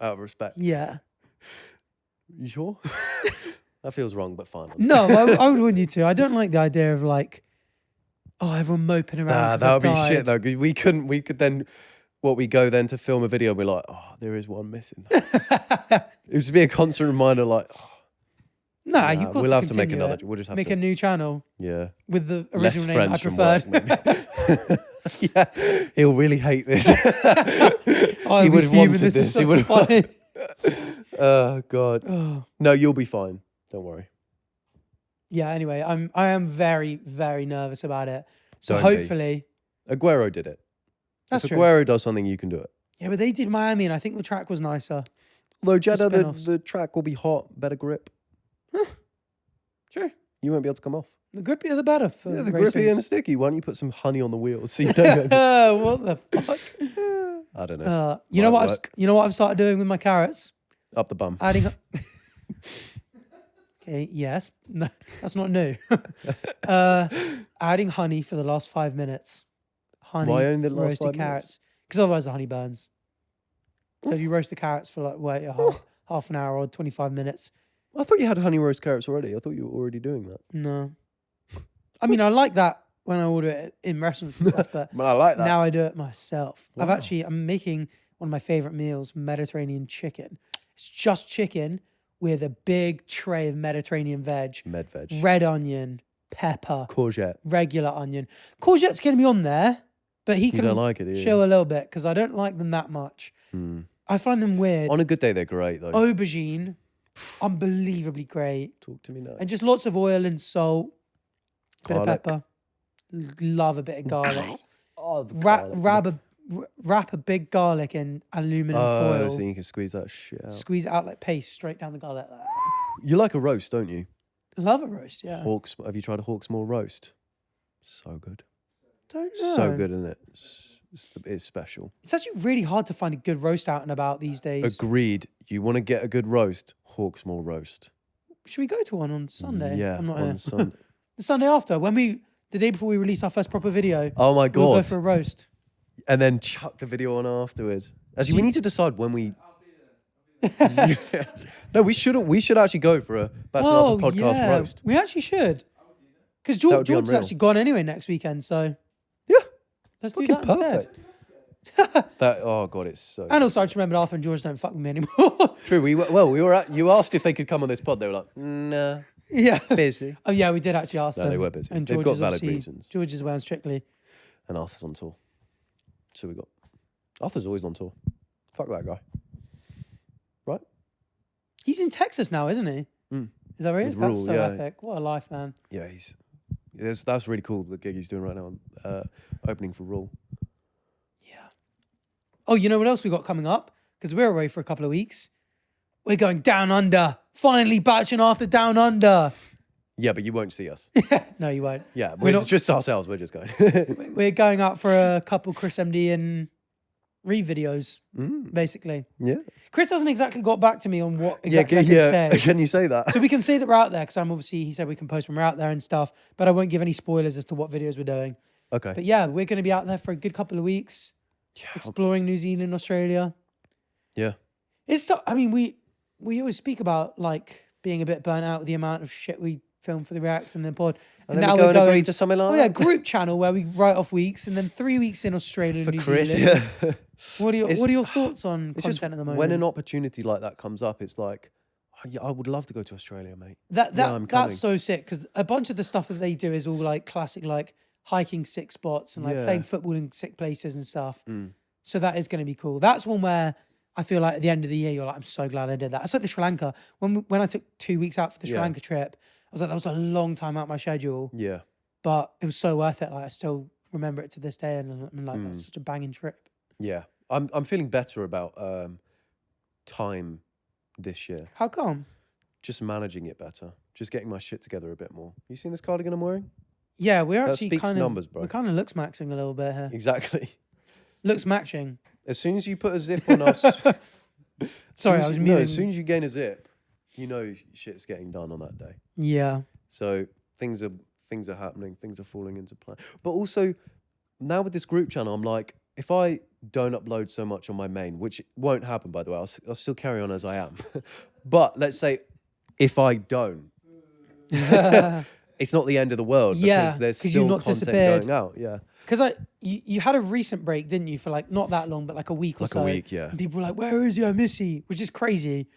Out of respect. Yeah. You sure? That feels wrong, but fine. No, I would want you to. I don't like the idea of like, oh, everyone moping around. That would be shit though. Cause we could then, we go then to film a video and be like, oh, there is one missing. It would just be a constant reminder like, oh, nah, you've got we'll to have to make another. We'll just have make to a new channel. Yeah. With the original name I preferred. Yeah. He'll really hate this. He would have wanted this. He would have wanted. Oh God. No, you'll be fine. Don't worry. Yeah, anyway, I am very, very nervous about it. So Don't hopefully... Aguero did it. That's if true. Aguero does something, you can do it. Yeah, but they did Miami and I think the track was nicer. Although Jeddah, the track will be hot, better grip. Sure. You won't be able to come off. The grippier the better for the racing. grippy and sticky. Why don't you put some honey on the wheels so you don't go... What the fuck? I don't know. You know what I've started doing with my carrots? Up the bum. Adding... Okay, yes. No, that's not new. Adding honey for the last 5 minutes. Honey, why only the last roasted 5 carrots. Because otherwise the honey burns. So if you roast the carrots for like, half an hour or 25 minutes. I thought you had honey roast carrots already. I thought you were already doing that. No. I mean, I like that when I order it in restaurants and stuff, but I like that. Now I do it myself. Wow. I'm making one of my favorite meals, Mediterranean chicken. It's just chicken with a big tray of Mediterranean veg. Med veg. Red onion, pepper. Courgette. Regular onion. Courgette's going to be on there, but he can don't like it, chill a little bit because I don't like them that much. I find them weird. On a good day, they're great though. Aubergine, unbelievably great. Talk to me now. And just lots of oil and salt. Garlic. Bit of pepper. Love a bit of garlic. Wrap a big garlic in aluminum foil. So you can squeeze that shit out. Squeeze it out like paste straight down the garlic. You like a roast, don't you? Love a roast, yeah. Have you tried a Hawksmoor roast? So good. Don't know. So good, isn't it? It's special. It's actually really hard to find a good roast out and about these days. Agreed. You want to get a good roast? Hawksmoor roast. Should we go to one on Sunday? Yeah, I'm not on here. Sunday. The Sunday after, the day before we release our first proper video. Oh my We'll go God. for a roast. And then chuck the video on afterwards. Actually, we need to decide when we... Yes. No, we should actually go for a Bachelor Alpha podcast roast. We actually should. Because That would be George's unreal. actually gone anyway next weekend, so Yeah. let's do Fucking that instead. That, oh God, it's so... And also, I just remembered Arthur and George don't fuck with me anymore. True, you asked if they could come on this pod. They were like, nah, yeah. busy. Oh, yeah, we did actually ask them. No, they were busy. And They've George got is valid obviously- reasons. George is wound strictly. And Arthur's on tour. So we got... Arthur's always on tour. Fuck that guy. Right? He's in Texas now, isn't he? Mm. Is that where he is? With That's Rule, so yeah. epic. What a life, man. Yeah, that's really cool, the gig he's doing right now. Opening for Rule. Yeah. Oh, you know what else we got coming up? Because we're away for a couple of weeks. We're going down under. Finally batching after down under. Yeah, but you won't see us. No, you won't. Yeah, We're we're not- just ourselves. We're just going. We're going out for a couple Chris MD and Reed videos, basically. Yeah. Chris hasn't exactly got back to me on what exactly I can say. Can you say that? So we can say that we're out there because he said we can post when we're out there and stuff, but I won't give any spoilers as to what videos we're doing. Okay. But yeah, we're going to be out there for a good couple of weeks, exploring New Zealand, Australia. Yeah. It's so, I mean, we always speak about like being a bit burnt out with the amount of shit we film for the reacts and then pod. And then we're going to something like oh yeah, that. group channel where we write off weeks and then 3 weeks in Australia and For New Chris, Zealand. yeah. What are your thoughts on It's content just at the moment? when an opportunity like that comes up, it's like, oh, yeah, I would love to go to Australia, mate. I'm coming. that's so sick because a bunch of the stuff that they do is all like classic, like hiking sick spots and like Yeah. playing football in sick places and stuff. So that is going to be cool. That's one where I feel like at the end of the year, you're like, I'm so glad I did that. It's like the Sri Lanka. When I took 2 weeks out for the Sri Yeah. Lanka trip, I was like, that was a long time out of my schedule, Yeah. but it was so worth it. Like I still remember it to this day, and I'm like, that's such a banging trip. Yeah. I'm feeling better about time this year. How come? Just managing it better. Just getting my shit together a bit more. You seen this cardigan I'm wearing? Yeah, we're That actually speaks kind numbers, of bro. we're kind of looks maxing a little bit here. Exactly. Looks matching. As soon as you put a zip on us... Sorry, I was No, muting. as soon as you gain a zip, you know shit's getting done on that day. Yeah. So things are happening, things are falling into place. But also now with this group channel, I'm like, if I don't upload so much on my main, which won't happen by the way, I'll still carry on as I am. But let's say if I don't, it's not the end of the world Yeah, because there's 'cause still you've not content disappeared. going out. Yeah. Because you had a recent break, didn't you? For like not that long, but like a week or Like a so. week, yeah. And people were like, "Where is he? I miss you," which is crazy.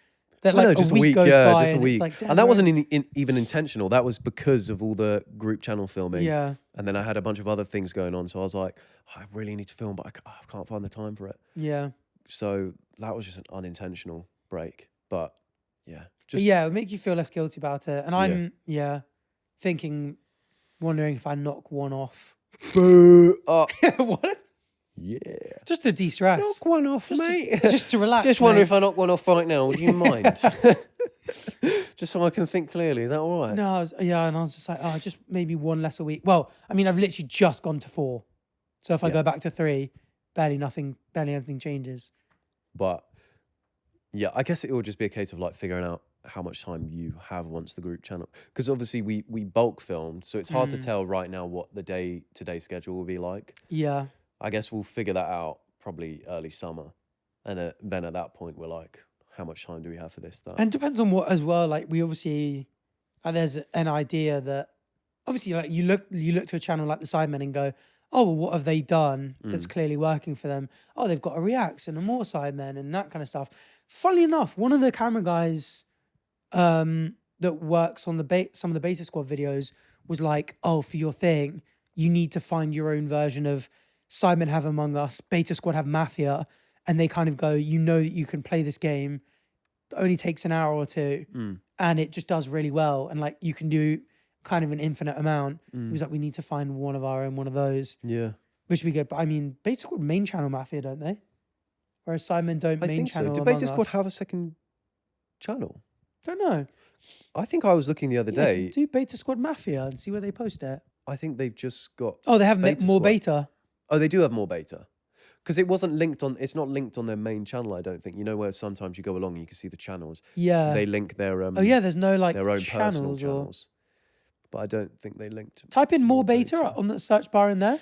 That Well, like no, just a week goes yeah, by just a and week. it's like, damn, and that where- wasn't even intentional. That was because of all the group channel filming. Yeah. And then I had a bunch of other things going on. So I was like, oh, I really need to film, but I can't find the time for it. Yeah. So that was just an unintentional break. But yeah. But Just yeah, it would make you feel less guilty about it. And I'm wondering if I knock one off. boo up. What? Yeah. Just to de-stress. Knock one off, mate. Just to relax. Just wonder mate. if I knock one off right now. Would you mind? Just so I can think clearly. Is that all right? No, and I was just like, oh, just maybe one less a week. Well, I mean, I've literally just gone to 4. So if I Yeah. go back to 3, barely anything changes. But yeah, I guess it will just be a case of like figuring out how much time you have once the group channel, because obviously we bulk filmed, so it's hard to tell right now what the day-to-day schedule will be like. Yeah. I guess we'll figure that out probably early summer, and then at that point we're like, how much time do we have for this? That And depends on what as well. Like we obviously, there's an idea that obviously like you look to a channel like the Sidemen and go, oh, well, what have they done that's clearly working for them? Oh, they've got a reacts and a more Sidemen and that kind of stuff. Funnily enough, one of the camera guys that works on some of the Beta Squad videos was like, oh, for your thing, you need to find your own version of Sidemen have Among Us, Beta Squad have Mafia, and they kind of go, you know that you can play this game. It only takes an hour or two, and it just does really well. And like you can do kind of an infinite amount. It was like, we need to find one of our own, one of those, yeah, which would be good. But I mean, Beta Squad main channel Mafia, don't they? Whereas Sidemen don't I main think so. channel Do Among Beta Squad Us. have a second channel? Don't know. I think I was looking the other Yeah, day. do Beta Squad Mafia and see where they post it. I think they've just got. Oh, they have Beta more Squad. beta. Oh, they do have more beta. Because it wasn't linked on. It's not linked on their main channel. I don't think. You know where sometimes you go along and you can see the channels. Yeah. They link their Oh yeah, there's no like their own personal channels or channels. But I don't think they linked. type in more beta on the search bar in there.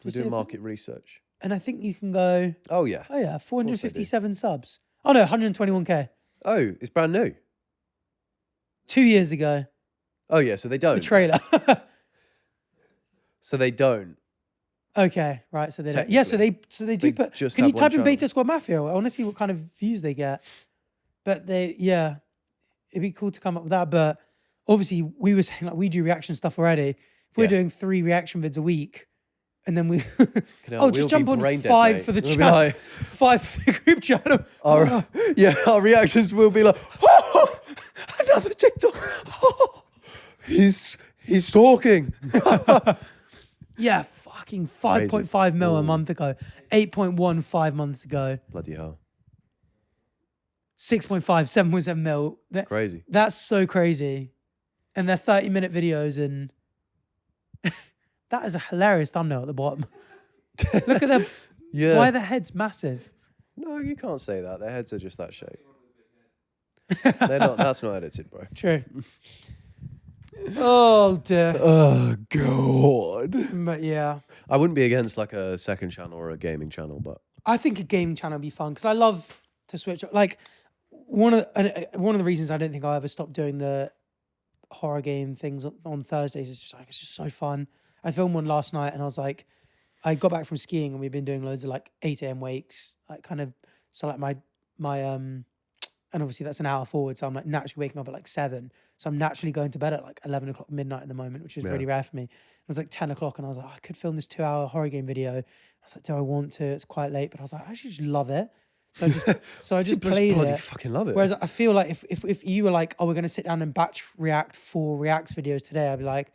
We're doing market research. And I think you can go. Oh yeah. 457 subs. Oh no, 121k. Oh, it's brand new. 2 years ago. Oh yeah, so they don't. The trailer. So they don't. Okay, right. So they don't. Yeah, so they do put. just Can you have one type in channel. Beta Squad Mafia? I want to see what kind of views they get. But it'd be cool to come up with that. But obviously, we were saying like we do reaction stuff already. If we're doing 3 reaction vids a week, and then we just jump on 5 for the channel, like, 5 for the group channel. Our reactions will be like, Another TikTok. he's talking. Yeah, fucking 5.5 mil a month ago, 8.1 5 months ago, Bloody hell. 6.5, 7.7 mil. Crazy. That's so crazy. And they're 30-minute videos, and that is a hilarious thumbnail at the bottom. Look at them. Yeah. Why are their heads massive? No, you can't say that. Their heads are just that shape. They're not. That's not edited, bro. True. Oh dear. Oh god. But yeah, I wouldn't be against like a second channel or a gaming channel, but I think a gaming channel would be fun because I love to switch up. Like one of the reasons I don't think I'll ever stop doing the horror game things on Thursdays is just like it's just so fun. I filmed one last night and I was like, I got back from skiing and we've been doing loads of like 8 a.m. wakes, like kind of so like my and obviously that's an hour forward, so I'm like naturally waking up at like 7. So I'm naturally going to bed at like 11 o'clock midnight at the moment, which is really rare for me. It was like 10 o'clock and I was like, I could film this 2-hour horror game video. I was like, do I want to? It's quite late, but I was like, I actually just love it. So I just played bloody it. fucking love it. Whereas I feel like if you were like, oh, we're going to sit down and batch react 4 reacts videos today, I'd be like,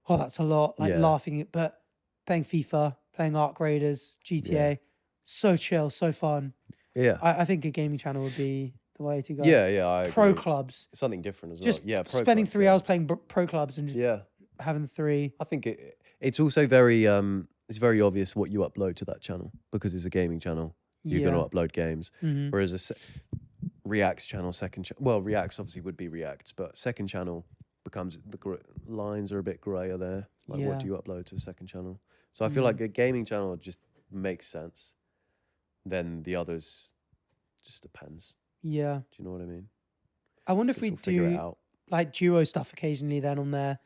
oh, that's a lot, like laughing. But playing FIFA, playing Arc Raiders, GTA, so chill, so fun. Yeah. I think a gaming channel would be the way to go. Yeah, I Pro agree. clubs. It's something different as well. Just pro spending clubs, 3 hours playing pro clubs and just having 3. I think it's also very it's very obvious what you upload to that channel because it's a gaming channel. You're going to upload games. Mm-hmm. Whereas a Reacts channel, well, Reacts obviously would be Reacts, but second channel becomes the lines are a bit grayer there. Like what do you upload to a second channel? So I feel like a gaming channel just makes sense. Then the others just depends. Yeah. Do you know what I mean? I wonder if we figure it do out. like duo stuff occasionally then on there,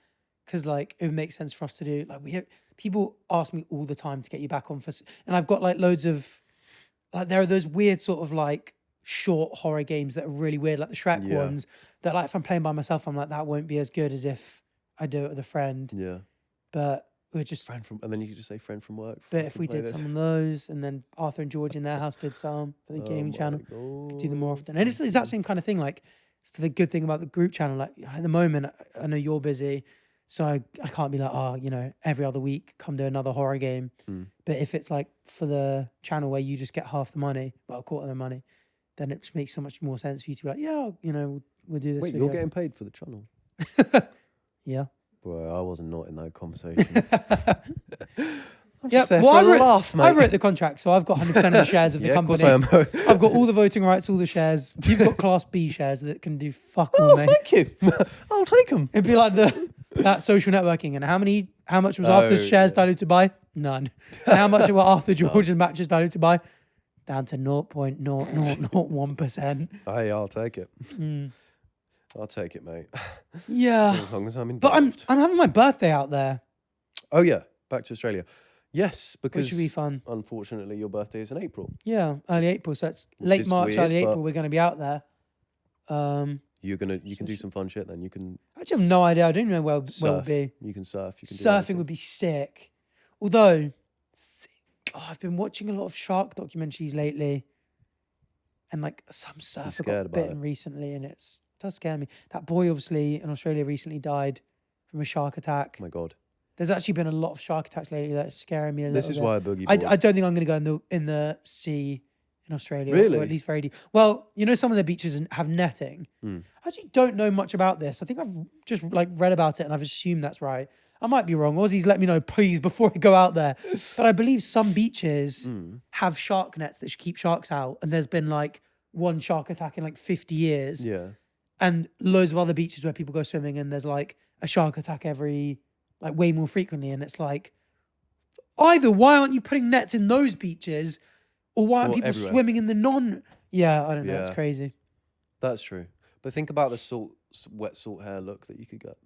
because like it would make sense for us to do. Like people ask me all the time to get you back on and I've got like loads of like there are those weird sort of like short horror games that are really weird, like the Shrek ones. That like if I'm playing by myself, I'm like that won't be as good as if I do it with a friend. Yeah. But we're just and then you could just say friend from work. But if we did some of those, and then Arthur and George in their house did some for the gaming channel, could do them more often. And it's the exact same kind of thing. Like, it's the good thing about the group channel. Like at the moment, I know you're busy, so I can't be like, oh, you know, every other week come do another horror game. But if it's like for the channel where you just get half the money, well, a quarter of the money, then it just makes so much more sense for you to be like, yeah, you know, we'll do this. Wait, video. you're getting paid for the channel? Yeah. Bro, I wasn't not in that conversation. I'm Yeah, just there well, for a laugh, mate. I wrote the contract, so I've got 100% of the shares of the company. Of course I am. I've got all the voting rights, all the shares. You've got Class B shares that can do fuck all, mate. Thank you. I'll take them. It'd be like that social networking. And how much was Arthur's shares diluted by? None. And how much were Arthur George's matches diluted by? Down to 0.0001%. Hey, I'll take it. I'll take it, mate. Yeah. As long as I'm in. But I'm having my birthday out there. Oh yeah, back to Australia. Yes, because Which should be fun. Unfortunately, your birthday is in April. Yeah, early April. So it's late March, weird, early April. We're going to be out there. You can do some fun shit then. You can. I just have no idea. I don't know where we'll be. You can surf. You can Surfing would be sick. Although, I've been watching a lot of shark documentaries lately, and like some surfer got bitten recently, and it does scare me. That boy, obviously, in Australia recently died from a shark attack. Oh my God. There's actually been a lot of shark attacks lately that's scaring me a little bit. This is why I boogie I board. don't think I'm going to go in the sea in Australia. Really? Or at least very deep. Well, you know, some of the beaches have netting. I actually don't know much about this. I think I've just like read about it and I've assumed that's right. I might be wrong. Aussies, let me know, please, before I go out there. But I believe some beaches have shark nets that should keep sharks out. And there's been like one shark attack in like 50 years. Yeah. And loads of other beaches where people go swimming and there's like a shark attack way more frequently. And it's like, either why aren't you putting nets in those beaches, or why aren't people everywhere. swimming in the I don't know. It's Yeah. crazy. That's true. But think about the wet salt hair look that you could get.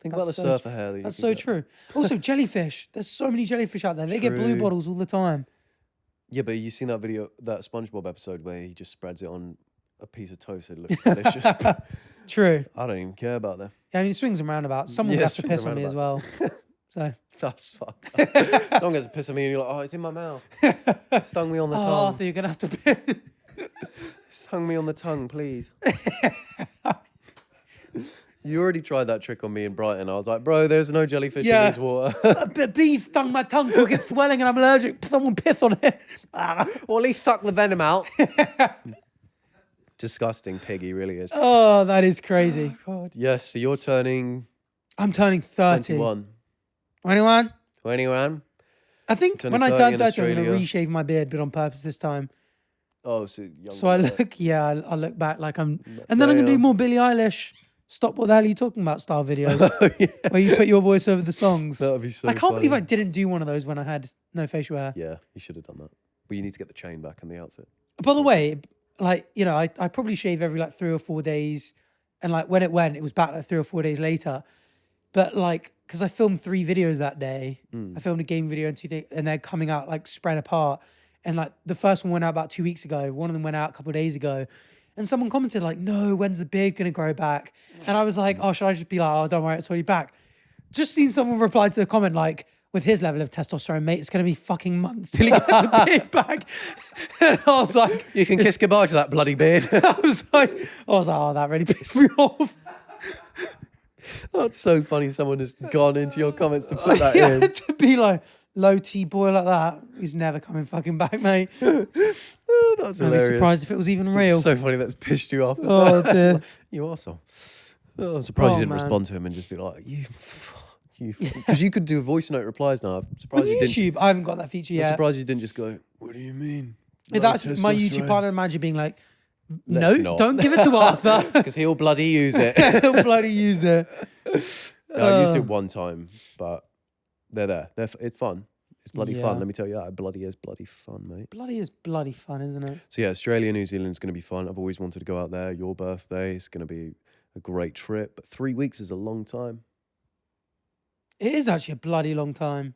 Think about the so surfer hair that you That's could so get. true. Also, jellyfish. There's so many jellyfish out there. They get blue True. bottles all the time. Yeah, but you seen that video, that SpongeBob episode where he just spreads it on a piece of toast. It looks delicious. True. I don't even care about that. Yeah, I mean, swings and roundabouts. Someone would have to swings piss and on me as well. So. That's fucked up. Someone gets a piss on me and you're like, oh, it's in my mouth. Stung me on the Oh, tongue. Arthur, you're going to have to piss. Stung me on the tongue, please. You already tried that trick on me in Brighton. I was like, bro, there's no jellyfish in this water. A bit of bee stung my tongue. Will get swelling and I'm allergic. Someone piss on it. Or at least suck the venom out. Disgusting pig, he really is. Oh, that is crazy. God. Yes, so you're turning I'm turning 30. 21. 21? 21? I think Turning when I 30 turn in 30, I'm going to Australia. reshave my beard, but on purpose this time. Oh, so young. So I look back like I'm... And then I'm going to do more Billie Eilish, stop what the hell are you talking about style videos, where you put your voice over the songs. That would be so I can't believe I funny. didn't do one of those when I had no facial hair. Yeah, you should have done that. But you need to get the chain back in the outfit. By the way, like, you know, I probably shave every like 3 or 4 days. And like when it went, it was back like 3 or 4 days later. But like, because I filmed 3 videos that day. I filmed a game video and 2 things, and they're coming out like spread apart. And like the first one went out about 2 weeks ago. One of them went out a couple of days ago. And someone commented like, no, when's the beard going to grow back? And I was like, oh, should I just be like, oh, don't worry, it's already back. Just seen someone reply to the comment like, with his level of testosterone, mate, it's going to be fucking months till he gets a beard back. And I was like... You can kiss goodbye to that bloody beard. I was like, oh, that really pissed me off. That's so funny. Someone has gone into your comments to put that in. To be like, low T boy like that, he's never coming fucking back, mate. Oh, that's I'd be hilarious. surprised if it was even real. It's so funny that's pissed you off. As Oh, well. dear. You arsehole. Oh, I'm surprised Oh, you didn't man. respond to him and just be like, you, because you could do voice note replies now. I'm On surprised you didn't. YouTube, I haven't got that feature I'm yet. surprised you didn't just go, what do you mean? That's my YouTube partner, imagine being like, no, Let's not." don't give it to Arthur. Because he'll bloody use it. He'll bloody use it. I used it one time, but they're there. It's fun. It's bloody Yeah. fun. Let me tell you that. It bloody is bloody fun, mate. Bloody is bloody fun, isn't it? So yeah, Australia, New Zealand's going to be fun. I've always wanted to go out there. Your birthday is going to be a great trip. But 3 weeks is a long time. It is actually a bloody long time.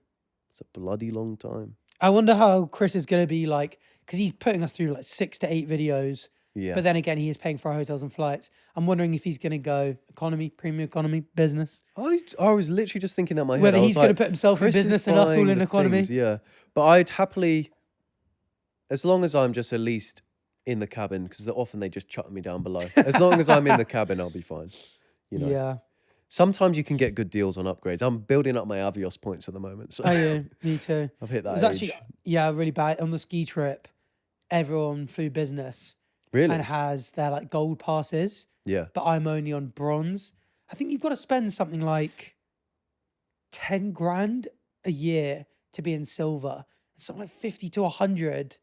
It's a bloody long time. I wonder how Chris is going to be like, because he's putting us through like 6 to 8 videos. Yeah. But then again, he is paying for our hotels and flights. I'm wondering if he's going to go economy, premium economy, business. I was literally just thinking that in my head. Whether I was he's going to like, put himself in Chris is business and us all buying in the economy. things, yeah. But I'd happily, as long as I'm just at least in the cabin, because often they just chuck me down below. As long as I'm in the cabin, I'll be fine. You know. Yeah. Sometimes you can get good deals on upgrades. I'm building up my Avios points at the moment. So Oh, yeah. Me too. I've hit that It was age. actually, yeah, really bad. On the ski trip, everyone flew business Really? and has their like gold passes, Yeah. but I'm only on bronze. I think you've got to spend something like 10 grand a year to be in silver. Something like 50 to 100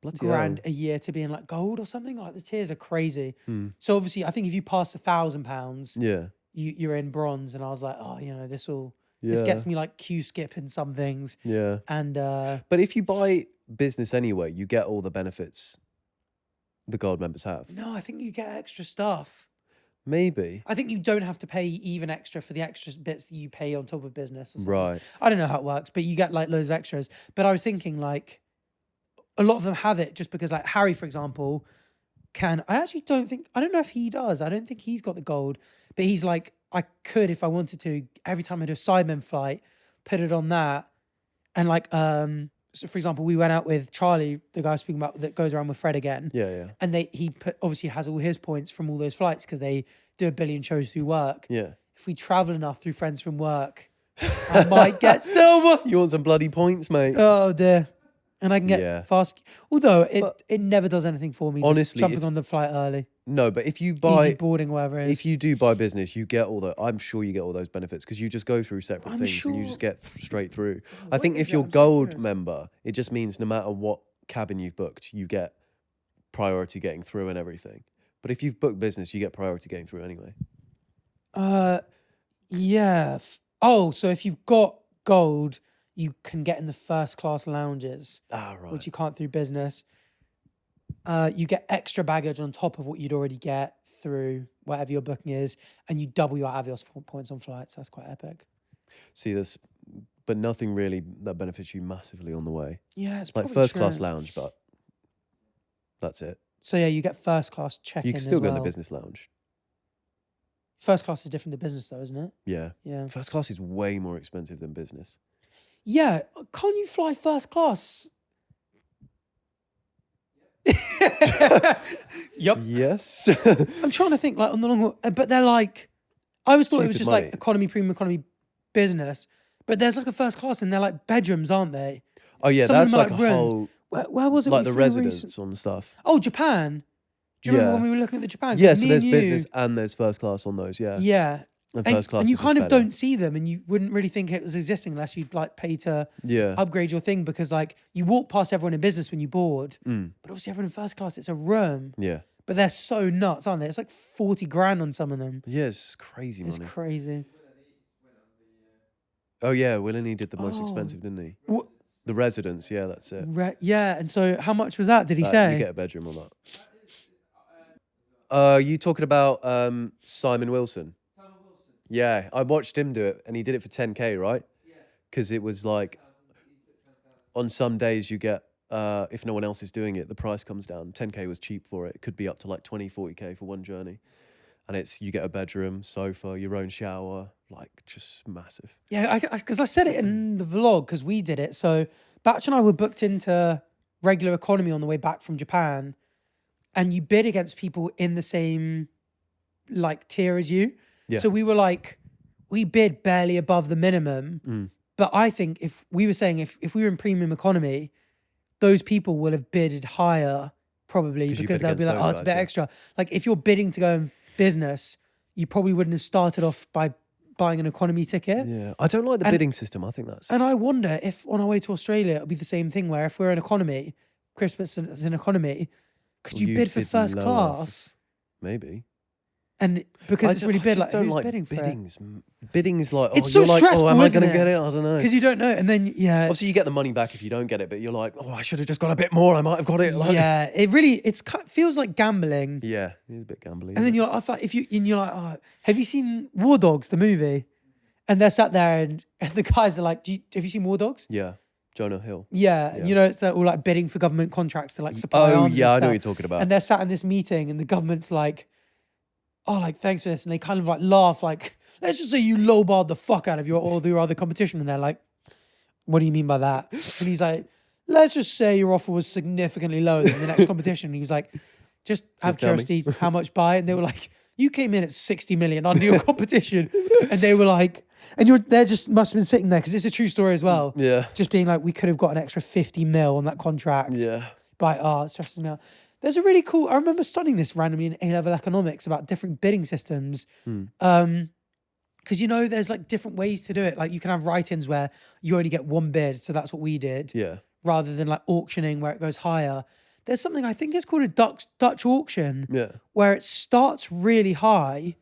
Bloody grand hell. a year to be in like gold or something. Like the tiers are crazy. Hmm. So obviously, I think if you pass £1,000, Yeah. you're in bronze. And I was like, oh, you know, this Yeah. gets me like Q skip in some things. Yeah. And But if you buy business anyway, you get all the benefits the gold members have. no, I think you get extra stuff. Maybe. I think you don't have to pay even extra for the extra bits that you pay on top of business. Or something. Right. I don't know how it works, but you get like loads of extras. But I was thinking like a lot of them have it just because like Harry, for example, I don't know if he does. I don't think he's got the gold, but he's like, I could, if I wanted to, every time I do a Sidemen flight, put it on that. And like, so for example, we went out with Charlie, the guy I was speaking about that goes around with Fred again. Yeah, yeah. And obviously has all his points from all those flights because they do 1 billion shows through work. Yeah. If we travel enough through friends from work, I might get silver. You want some bloody points, mate? Oh dear. And I can get Yeah. fast. Although But it never does anything for me. honestly, Jumping on the flight early, no, but if you easy buy, boarding, whatever it is. if you do buy business, you get all the. I'm sure you get all those benefits because you just go through separate I'm things and you just sure. get straight through. Oh, I think what if is you're that? I'm so gold curious. member, it just means no matter what cabin you've booked, you get priority getting through and everything. But if you've booked business, you get priority getting through anyway. Yeah. Oh, so if you've got gold, you can get in the first class lounges, Ah, right. which you can't through business. You get extra baggage on top of what you'd already get through whatever your booking is, and you double your Avios points on flights. That's quite epic. See this, but nothing really that benefits you massively on the way. Yeah, it's Like probably first class true. lounge, but that's it. So yeah, you get first class check-in You can still as go in well. the business lounge. First class is different to business, though, isn't it? Yeah. Yeah. First class is way more expensive than business. Yeah. Can't you fly first class? Yep. Yes. I'm trying to think like on the long haul, but they're like, I always thought it was Stupid just money. like economy, premium economy, business. But there's like a first class, and they're like bedrooms, aren't they? Oh yeah, Some of that's them are like a like rooms. whole, Where was it? like we the flew residence recent- on stuff. Oh, Japan. Do you remember Yeah. when we were looking at the Japan? 'Cause Yeah, me so there's and you- business and there's first class on those. Yeah. Yeah. And first class. And you is kind just of better. don't see them, and you wouldn't really think it was existing unless you'd like pay to Yeah. upgrade your thing, because like you walk past everyone in business when you board, Mm. but obviously everyone in first class, it's a room. Yeah. But they're so nuts, aren't they? It's like 40 grand on some of them. Yeah, it's crazy It's money. crazy. Oh yeah, Willany did the most Oh. expensive, didn't he? What? The residence. Yeah, that's it. Yeah, and so how much was that? Did he You say? get a bedroom on that. You talking about Simon Wilson? Yeah, I watched him do it, and he did it for 10K, right? Because it was like, on some days you get, if no one else is doing it, the price comes down. 10K was cheap for it. It could be up to like 20, 40K for one journey. And it's, you get a bedroom, sofa, your own shower, like just massive. Yeah, because I said it in the vlog because we did it. So Batch and I were booked into regular economy on the way back from Japan, and you bid against people in the same like tier as you. Yeah. So we were like, we bid barely above the minimum. But I think if we were saying if we were in premium economy, those people will have bidded higher probably 'Cause you because bid they'll be like, against oh, those it's a bit guys, yeah. extra. Like if you're bidding to go in business, you probably wouldn't have started off by buying an economy ticket. Yeah, I don't like the bidding system. I think that's... And I wonder if on our way to Australia, it'll be the same thing where if we're in economy, Christmas is in economy, could Well, you you bid for bid first lower class? Maybe. And because it's really bid, I like just don't who's like bidding for it? biddings. Bidding is like, oh, It's so you're like, stressful, oh, am I isn't going to it? get it? I don't know. Because you don't know. And then, yeah. Obviously, you get the money back if you don't get it, but you're like, oh, I should have just got a bit more. I might have got it. Like, yeah, it really, feels like gambling. yeah, it's a bit gambling. And then you're like, I thought and you're like, oh, have you seen War Dogs, the movie? And they're sat there and the guys are like, have you seen War Dogs? Yeah, Jonah Hill. Yeah. And Yeah. you know, it's all like bidding for government contracts to like supply Oh, arms and yeah, I know stuff. what you're talking about. And they're sat in this meeting and the government's like, oh, like, thanks for this. And they kind of like laugh, like, let's just say you lowballed the fuck out of all your other competition. And they're like, what do you mean by that? And he's like, let's just say your offer was significantly lower than the next competition. And he was like, just out of tell me. curiosity, how much buy? And they were like, you came in at 60 million under your competition. And they were like, and they're just must have been sitting there because it's a true story as well. Yeah. Just being like, we could have got an extra 50 mil on that contract. Yeah. But it stresses me out. There's a really cool, I remember studying this randomly in A-level economics about different bidding systems. Because, you know, there's like different ways to do it. Like you can have write-ins where you only get one bid. So that's what we did. Yeah. Rather than like auctioning where it goes higher. There's something, I think it's called a Dutch auction. Yeah. Where it starts really high.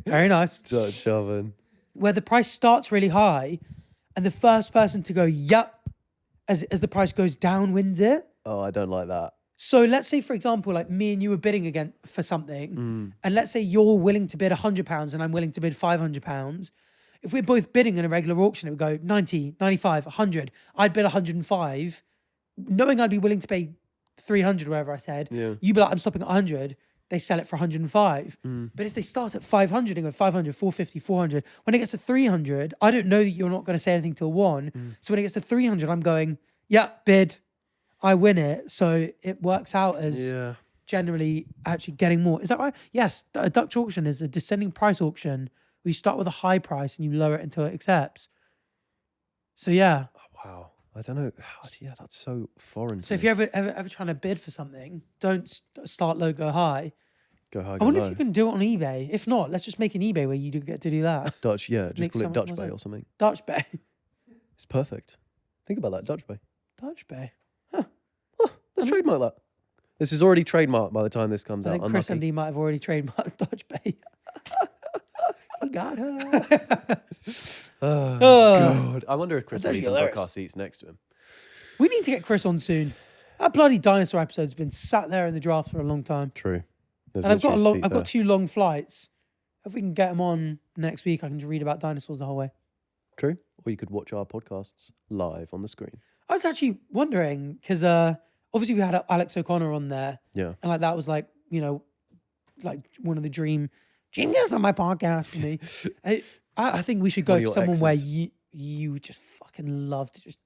Very nice. Dutch oven. Where the price starts really high and the first person to go, yup, as the price goes down wins it. Oh, I don't like that. So let's say, for example, like me and you were bidding again for something, and let's say you're willing to bid £100 and I'm willing to bid £500. If we're both bidding in a regular auction, it would go 90, 95, 100. I'd bid 105, knowing I'd be willing to pay 300, wherever I said. Yeah. You'd be like, I'm stopping at 100. They sell it for 105. But if they start at 500 and go 500, 450, 400, when it gets to 300, I don't know that you're not going to say anything till 1. So when it gets to 300, I'm going, yeah, bid. I win it. So it works out as generally actually getting more. Is that right? Yes. A Dutch auction is a descending price auction where you start with a high price and you lower it until it accepts. So yeah. Oh, wow. I don't know. Yeah, that's so foreign. So if you're ever trying to bid for something, don't start low, go high. Go high, I go wonder low. if you can do it on eBay. If not, let's just make an eBay where you do get to do that. Dutch, yeah, just Make call it something- Dutch what's Bay that? or something. Dutch Bay. It's perfect. Think about that, Dutch Bay. Dutch Bay. Let's trademark that. This is already trademarked by the time this comes I out. think Chris Unlucky. MD might have already trademarked Dutch Bay. He got her. Oh, God. I wonder if Chris That's MD actually from hilarious. podcast seats next to him. We need to get Chris on soon. That bloody dinosaur episode's been sat there in the draft for a long time. True. There's And I've got literally a seat I've got there. 2 long flights. If we can get him on next week, I can just read about dinosaurs the whole way. True. Or you could watch our podcasts live on the screen. I was actually wondering because obviously we had Alex O'Connor on there, Yeah. and like that was like like one of the dream guests on my podcast for me. I think we should go One of for your someone where exes. you just fucking love to just.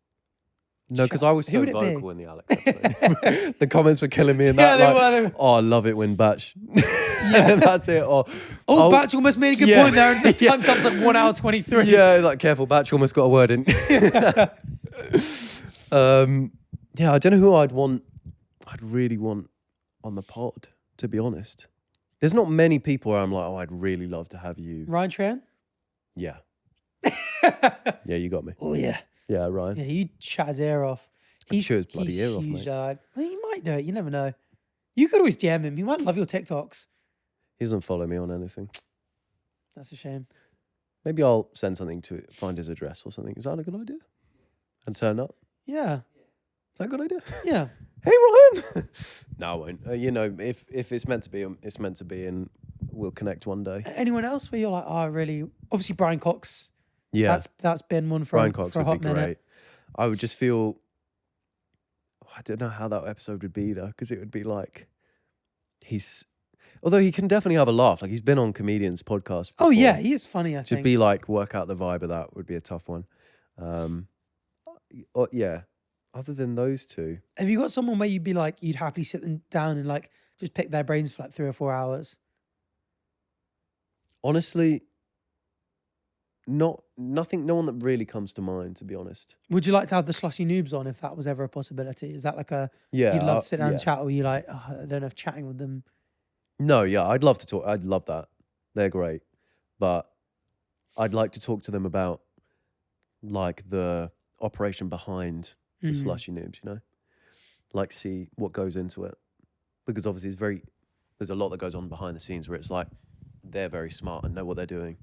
No, because Shut I up. was Who so would it be? vocal in the Alex episode. The comments were killing me in Yeah, that. they like, were, they were. Oh, I love it when Batch. Yeah, that's it. Or Batch almost made a good yeah. point there. And the Yeah. timestamp's like 1 hour 23. Yeah, like careful, Batch almost got a word in. Yeah, I don't know who I'd really want on the pod, to be honest. There's not many people where I'm like, oh, I'd really love to have you. Ryan Tran. Yeah. Yeah, you got me. Oh yeah. Yeah, Ryan. Yeah, he chat his ear off. I'd chew his bloody ear off, huge, mate. Well, he might do it. You never know. You could always DM him. He might love your TikToks. He doesn't follow me on anything. That's a shame. Maybe I'll send something to find his address or something. Is that a good idea? And turn up? Yeah. Is that a good idea? Yeah. Hey, Ryan. No, I won't. If it's meant to be, it's meant to be, and we'll connect one day. Anyone else where you're like, oh, really? Obviously, Brian Cox. Yeah, That's been one for, Brian Cox for a would hot be minute. great. I would just feel. I don't know how that episode would be though, because it would be like although he can definitely have a laugh. Like he's been on comedians' podcasts. Oh, before. yeah. He is funny, I To think. be like work out the vibe of that would be a tough one. Yeah. Other than those two, Have you got someone where you'd be like, you'd happily sit them down and like just pick their brains for like 3 or 4 hours? honestly, nothing. No one that really comes to mind, to be honest. Would you like to have the slushy noobs on if that was ever a possibility? Is that like Yeah, you'd love to sit down yeah. and chat, or you like, oh, I don't know if chatting with them? No, yeah, I'd love to talk. I'd love that. They're great, but I'd like to talk to them about like the operation behind the Mhm. slushy noobs. Like see what goes into it, because obviously there's a lot that goes on behind the scenes where it's like they're very smart and know what they're doing,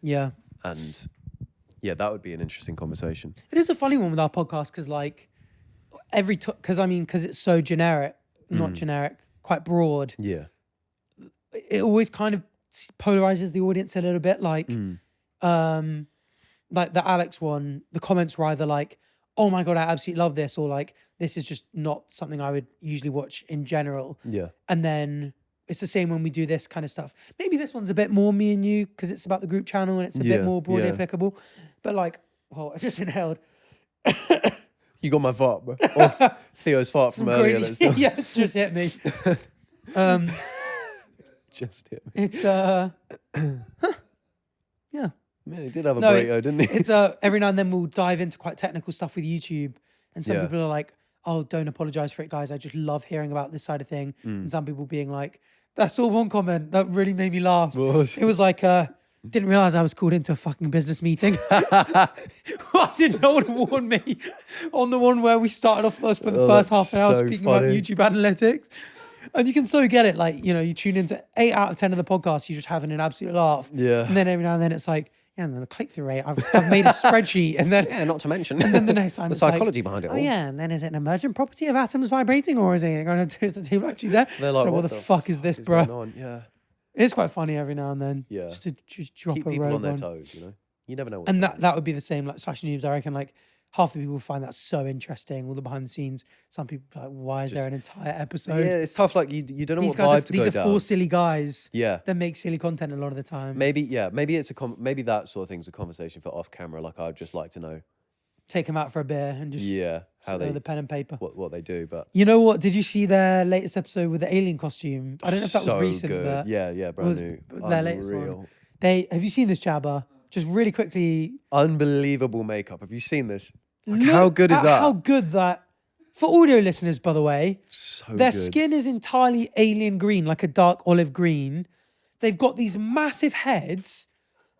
Yeah. and yeah, that would be an interesting conversation. It is a funny one with our podcast because like because it's so generic, not generic, quite broad. Yeah, It always kind of polarizes the audience a little bit. Like the Alex one, the comments were either like, "Oh my god, I absolutely love this," or like, "This is just not something I would usually watch in general." yeah, And then it's the same when we do this kind of stuff. Maybe this one's a bit more me and you because it's about the group channel and it's a bit Yeah, more broadly yeah. applicable. But like, I just inhaled. You got my fart, bro. Or Theo's fart from earlier. Crazy. That's not Yeah, it's just hit me. just hit me. It's yeah. Man, he did have a No, burrito, didn't he? It's every now and then we'll dive into quite technical stuff with YouTube, and some Yeah. people are like, "Oh, don't apologize for it, guys. I just love hearing about this side of thing." And some people being like, "I saw one comment that really made me laugh. What was It was like, didn't realize I was called into a fucking business meeting." I did no one warn me on the one where we started off for the Oh, first that's half an hour so speaking about funny. YouTube analytics. And you can so get it. Like, you tune into 8 out of 10 of the podcasts, you're just having an absolute laugh. Yeah. And then every now and then it's like, yeah, and then the click-through rate, I've made a spreadsheet. And then Yeah, not to mention. and then the next time the it's like, psychology behind it oh all. yeah, and then is it an emergent property of atoms vibrating, or is it going to is the table actually there? They're like, So what the fuck is this, bro? going on? Yeah. It's quite funny every now and then. Yeah. Just to just drop Keep a people on rogue their one. toes, You never know what. And that would be the same, like Slash Noobs, I reckon, like half the people find that so interesting, all the behind the scenes. Some people are like, why is there an entire episode? yeah, it's tough. Like you don't know These what guys vibe are, to these go are down. 4 silly guys Yeah. that make silly content a lot of the time. Maybe it's maybe that sort of thing's a conversation for off camera. Like I'd just like to know. Take them out for a beer and just Yeah, how sit there they with a pen and paper. what they do, but You know what? Did you see their latest episode with the alien costume? I don't know if that so was recent, good. but Yeah, brand was new. their latest one. Unreal. have you seen this, Jabba? Just really quickly, Unbelievable makeup. Have you seen this? how good is that? How good that, for audio listeners, by the way, So their good. skin is entirely alien green, like a dark olive green. They've got these massive heads,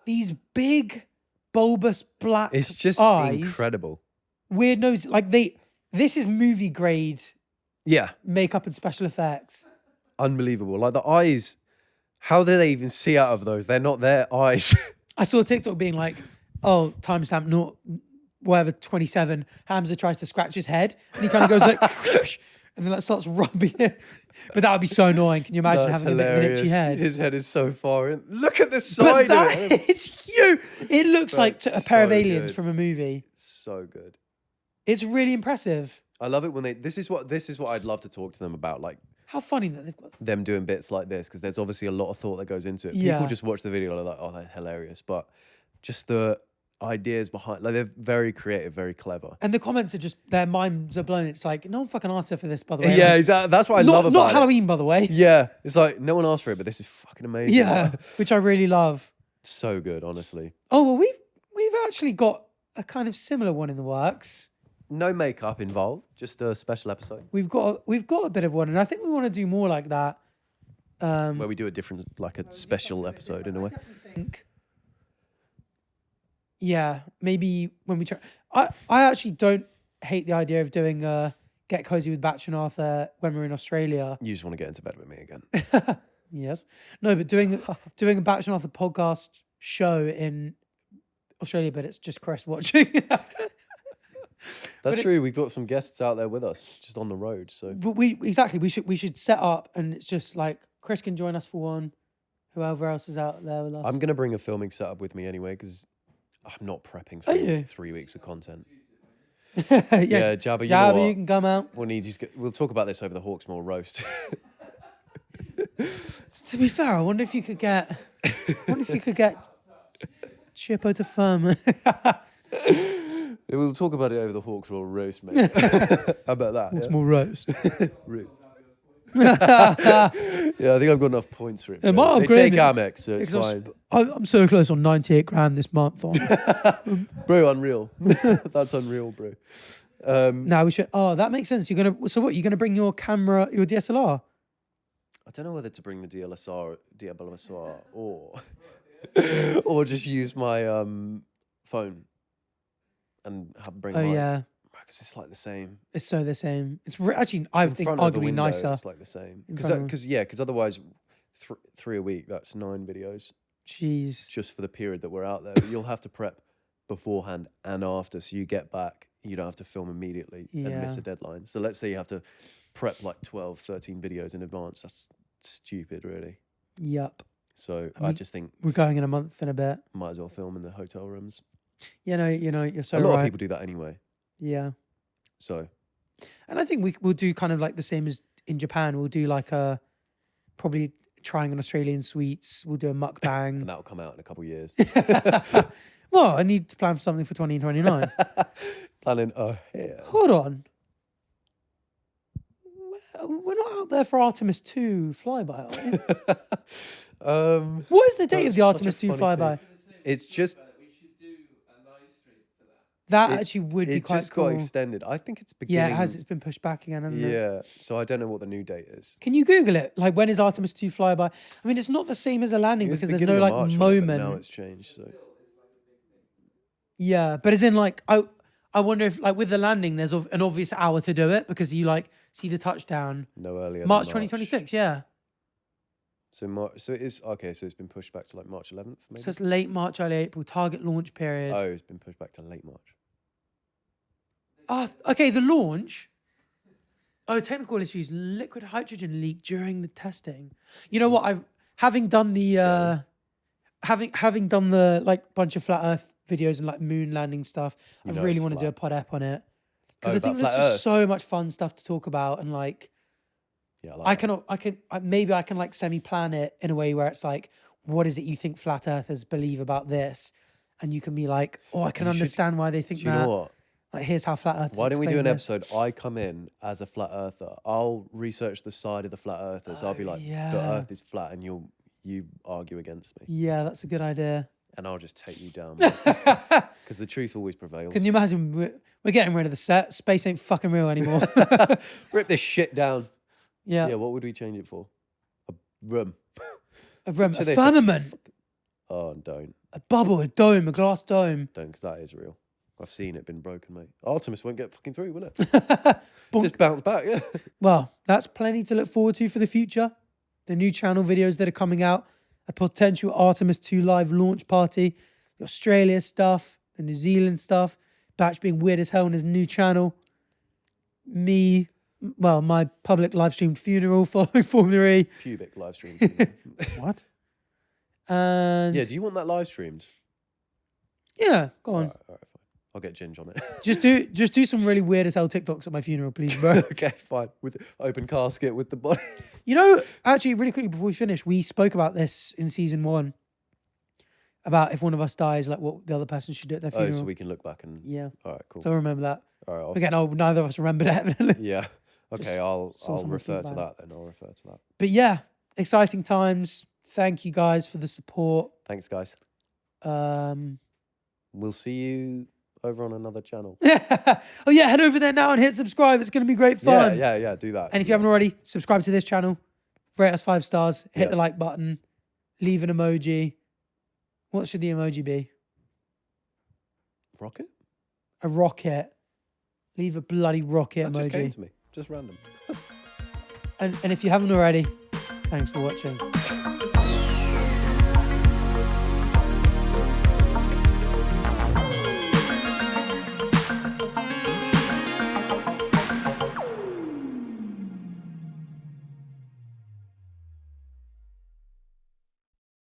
these big, bulbous black It's just eyes, incredible. weird nose. Like this is movie grade Yeah, makeup and special effects. unbelievable. Like the eyes, how do they even see out of those? They're not their eyes. I saw a TikTok being like, oh, timestamp not whatever 27. Hamza tries to scratch his head and he kind of goes like, and then like starts rubbing it. But that would be so annoying. Can you imagine That's having a bit of an itchy head? His head is so far in. Look at the But side of that it. is you. It looks like That's a pair of so aliens good. from a movie. So good. It's really impressive. I love it when they. This is what I'd love to talk to them about. Like How funny that they've got. them doing bits like this, because there's obviously a lot of thought that goes into it. Yeah. People just watch the video and are like, oh, they're hilarious. But just the ideas behind, like they're very creative, very clever. And the comments are just, their minds are blown. It's like, no one fucking asked her for this, by the way. Yeah, Like, exactly. That's what I love about not it. Halloween, by the way. Yeah, it's like no one asked for it, but this is fucking amazing. Yeah, which I really love. So good, honestly. Oh, well, we've actually got a kind of similar one in the works. No makeup involved, just a special episode We've got a bit of one, and I think we want to do more like that. where we do a different, like a special episode in a way. Think. Yeah, maybe when we try. I actually don't hate the idea of doing Get Cozy with Batch and Arthur when we're in Australia. You just want to get into bed with me again. Yes. No, but doing a Batch and Arthur podcast show in Australia, but it's just Chris watching. That's true. We've got some guests out there with us, just on the road. So But we should set up, and it's just like Chris can join us for one, whoever else is out there with us. I'm gonna bring a filming setup with me anyway, because I'm not prepping Are you? 3 weeks of content. yeah, Yeah, Jabba, you know Jabba, what? you can come out. We'll talk about this over the Hawksmoor roast. To be fair, I wonder if you could get Chippo to firm. We'll talk about it over the Hawksmoor roast, mate. How about that? Yeah? More roast. Rude. Yeah, I think I've got enough points for it. It might They upgrade take me. Amex, so it's Because fine. I'm so close on 98 grand this month. Bro, unreal. That's unreal, bro. Now we should. Oh, that makes sense. You're gonna bring your camera, your DSLR? I don't know whether to bring the DSLR or or just use my phone and bring Oh mine. yeah, Because it's like the same. it's so the same. It's actually, I In think, front of the arguably window, nicer. It's like the same. In front of- Because otherwise, 3 a week, that's 9 videos Jeez. just for the period that we're out there. But you'll have to prep beforehand and after, so you get back, you don't have to film immediately and miss Yeah. a deadline. So let's say you have to prep like 12, 13 videos in advance. That's stupid, really. Yup. So I I mean, just think We're going in a month and a bit. might as well film in the hotel rooms. You know, you're so a lot right. of people do that anyway. Yeah. So And I think we'll do kind of like the same as in Japan. We'll do like probably trying an Australian sweets. We'll do a and mukbang. that'll come out in a couple of years. Well, I need to plan for something for 2029. Planning ahead. Hold on. We're not out there for Artemis 2 flyby, are we? What is the date of the That's such a Artemis 2 funny flyby? It's just That It- actually would be it quite just cool. got extended. I think it's beginning. Yeah, it has. It's been pushed back again, hasn't it? Yeah, so I don't know what the new date is. Can you Google it? Like, when is Artemis 2 flyby? I mean, it's not the same as a landing It was because there's beginning no of like March, wasn't it? But moment. now it's changed. So Yeah, but as in like, I wonder if like with the landing, there's an obvious hour to do it because you like see the touchdown. no earlier. than March 2026, yeah. So March. So it is okay. So it's been pushed back to like March 11th, maybe. So it's late March, early April, target launch period. Oh, it's been pushed back to late March. Okay, the launch. Oh, technical issues. Liquid hydrogen leak during the testing. You know what? Having done the having done the like bunch of flat Earth videos and like moon landing stuff, I You know really it's want to do a flat. pod ep on it because Oh, I think about there's flat just Earth. so much fun stuff to talk about and like Yeah, maybe I can like semi-plan it in a way where it's like, what is it you think flat earthers believe about this? And you can be like, oh, I can You should- understand why they think Do you that. know what? Like, here's how flat earthers Why don't we do explain an this. episode? I come in as a flat earther. I'll research the side of the flat earthers. I'll be like, the yeah. Earth is flat, and you argue against me. Yeah, that's a good idea. And I'll just take you down. Because the truth always prevails. Can you imagine? We're getting rid of the set. Space ain't fucking real anymore. Rip this shit down. Yeah. Yeah, what would we change it for? A room. A room, So a they said, firmament, Oh, don't. a bubble, a dome, a glass dome. Don't, because that is real. I've seen it been broken, mate. Artemis won't get fucking through, will it? Bonk. Just bounce back, yeah. Well, that's plenty to look forward to for the future. The new channel videos that are coming out, a potential Artemis 2 live launch party, the Australia stuff, the New Zealand stuff, Batch being weird as hell on his new channel, my public live streamed funeral following Formula E. Pubic live stream. What? And Yeah, do you want that live streamed? yeah, go on. All right, fine. I'll get Ginge on it. Just do some really weird as hell TikToks at my funeral, please, bro. Okay, fine. With open casket with the body. You know, actually, really quickly before we finish, we spoke about this in season 1 about if one of us dies, like what the other person should do at their funeral. Oh, so we can look back and Yeah. All right, cool. So remember that. All right, Again, neither of us remember that, evidently. yeah. Okay, I'll someone's refer to feedback. that then. I'll refer to that. But yeah, exciting times. Thank you guys for the support. Thanks, guys. Um, We'll see you over on another channel. oh yeah, head over there now and hit subscribe. It's going to be great fun. Yeah, do that. And if you haven't already, subscribe to this channel, rate us 5 stars, hit Yeah. the like button, leave an emoji. What should the emoji be? Rocket? A rocket. Leave a bloody rocket That just came emoji. to me. Just random. And if you haven't already, thanks for watching.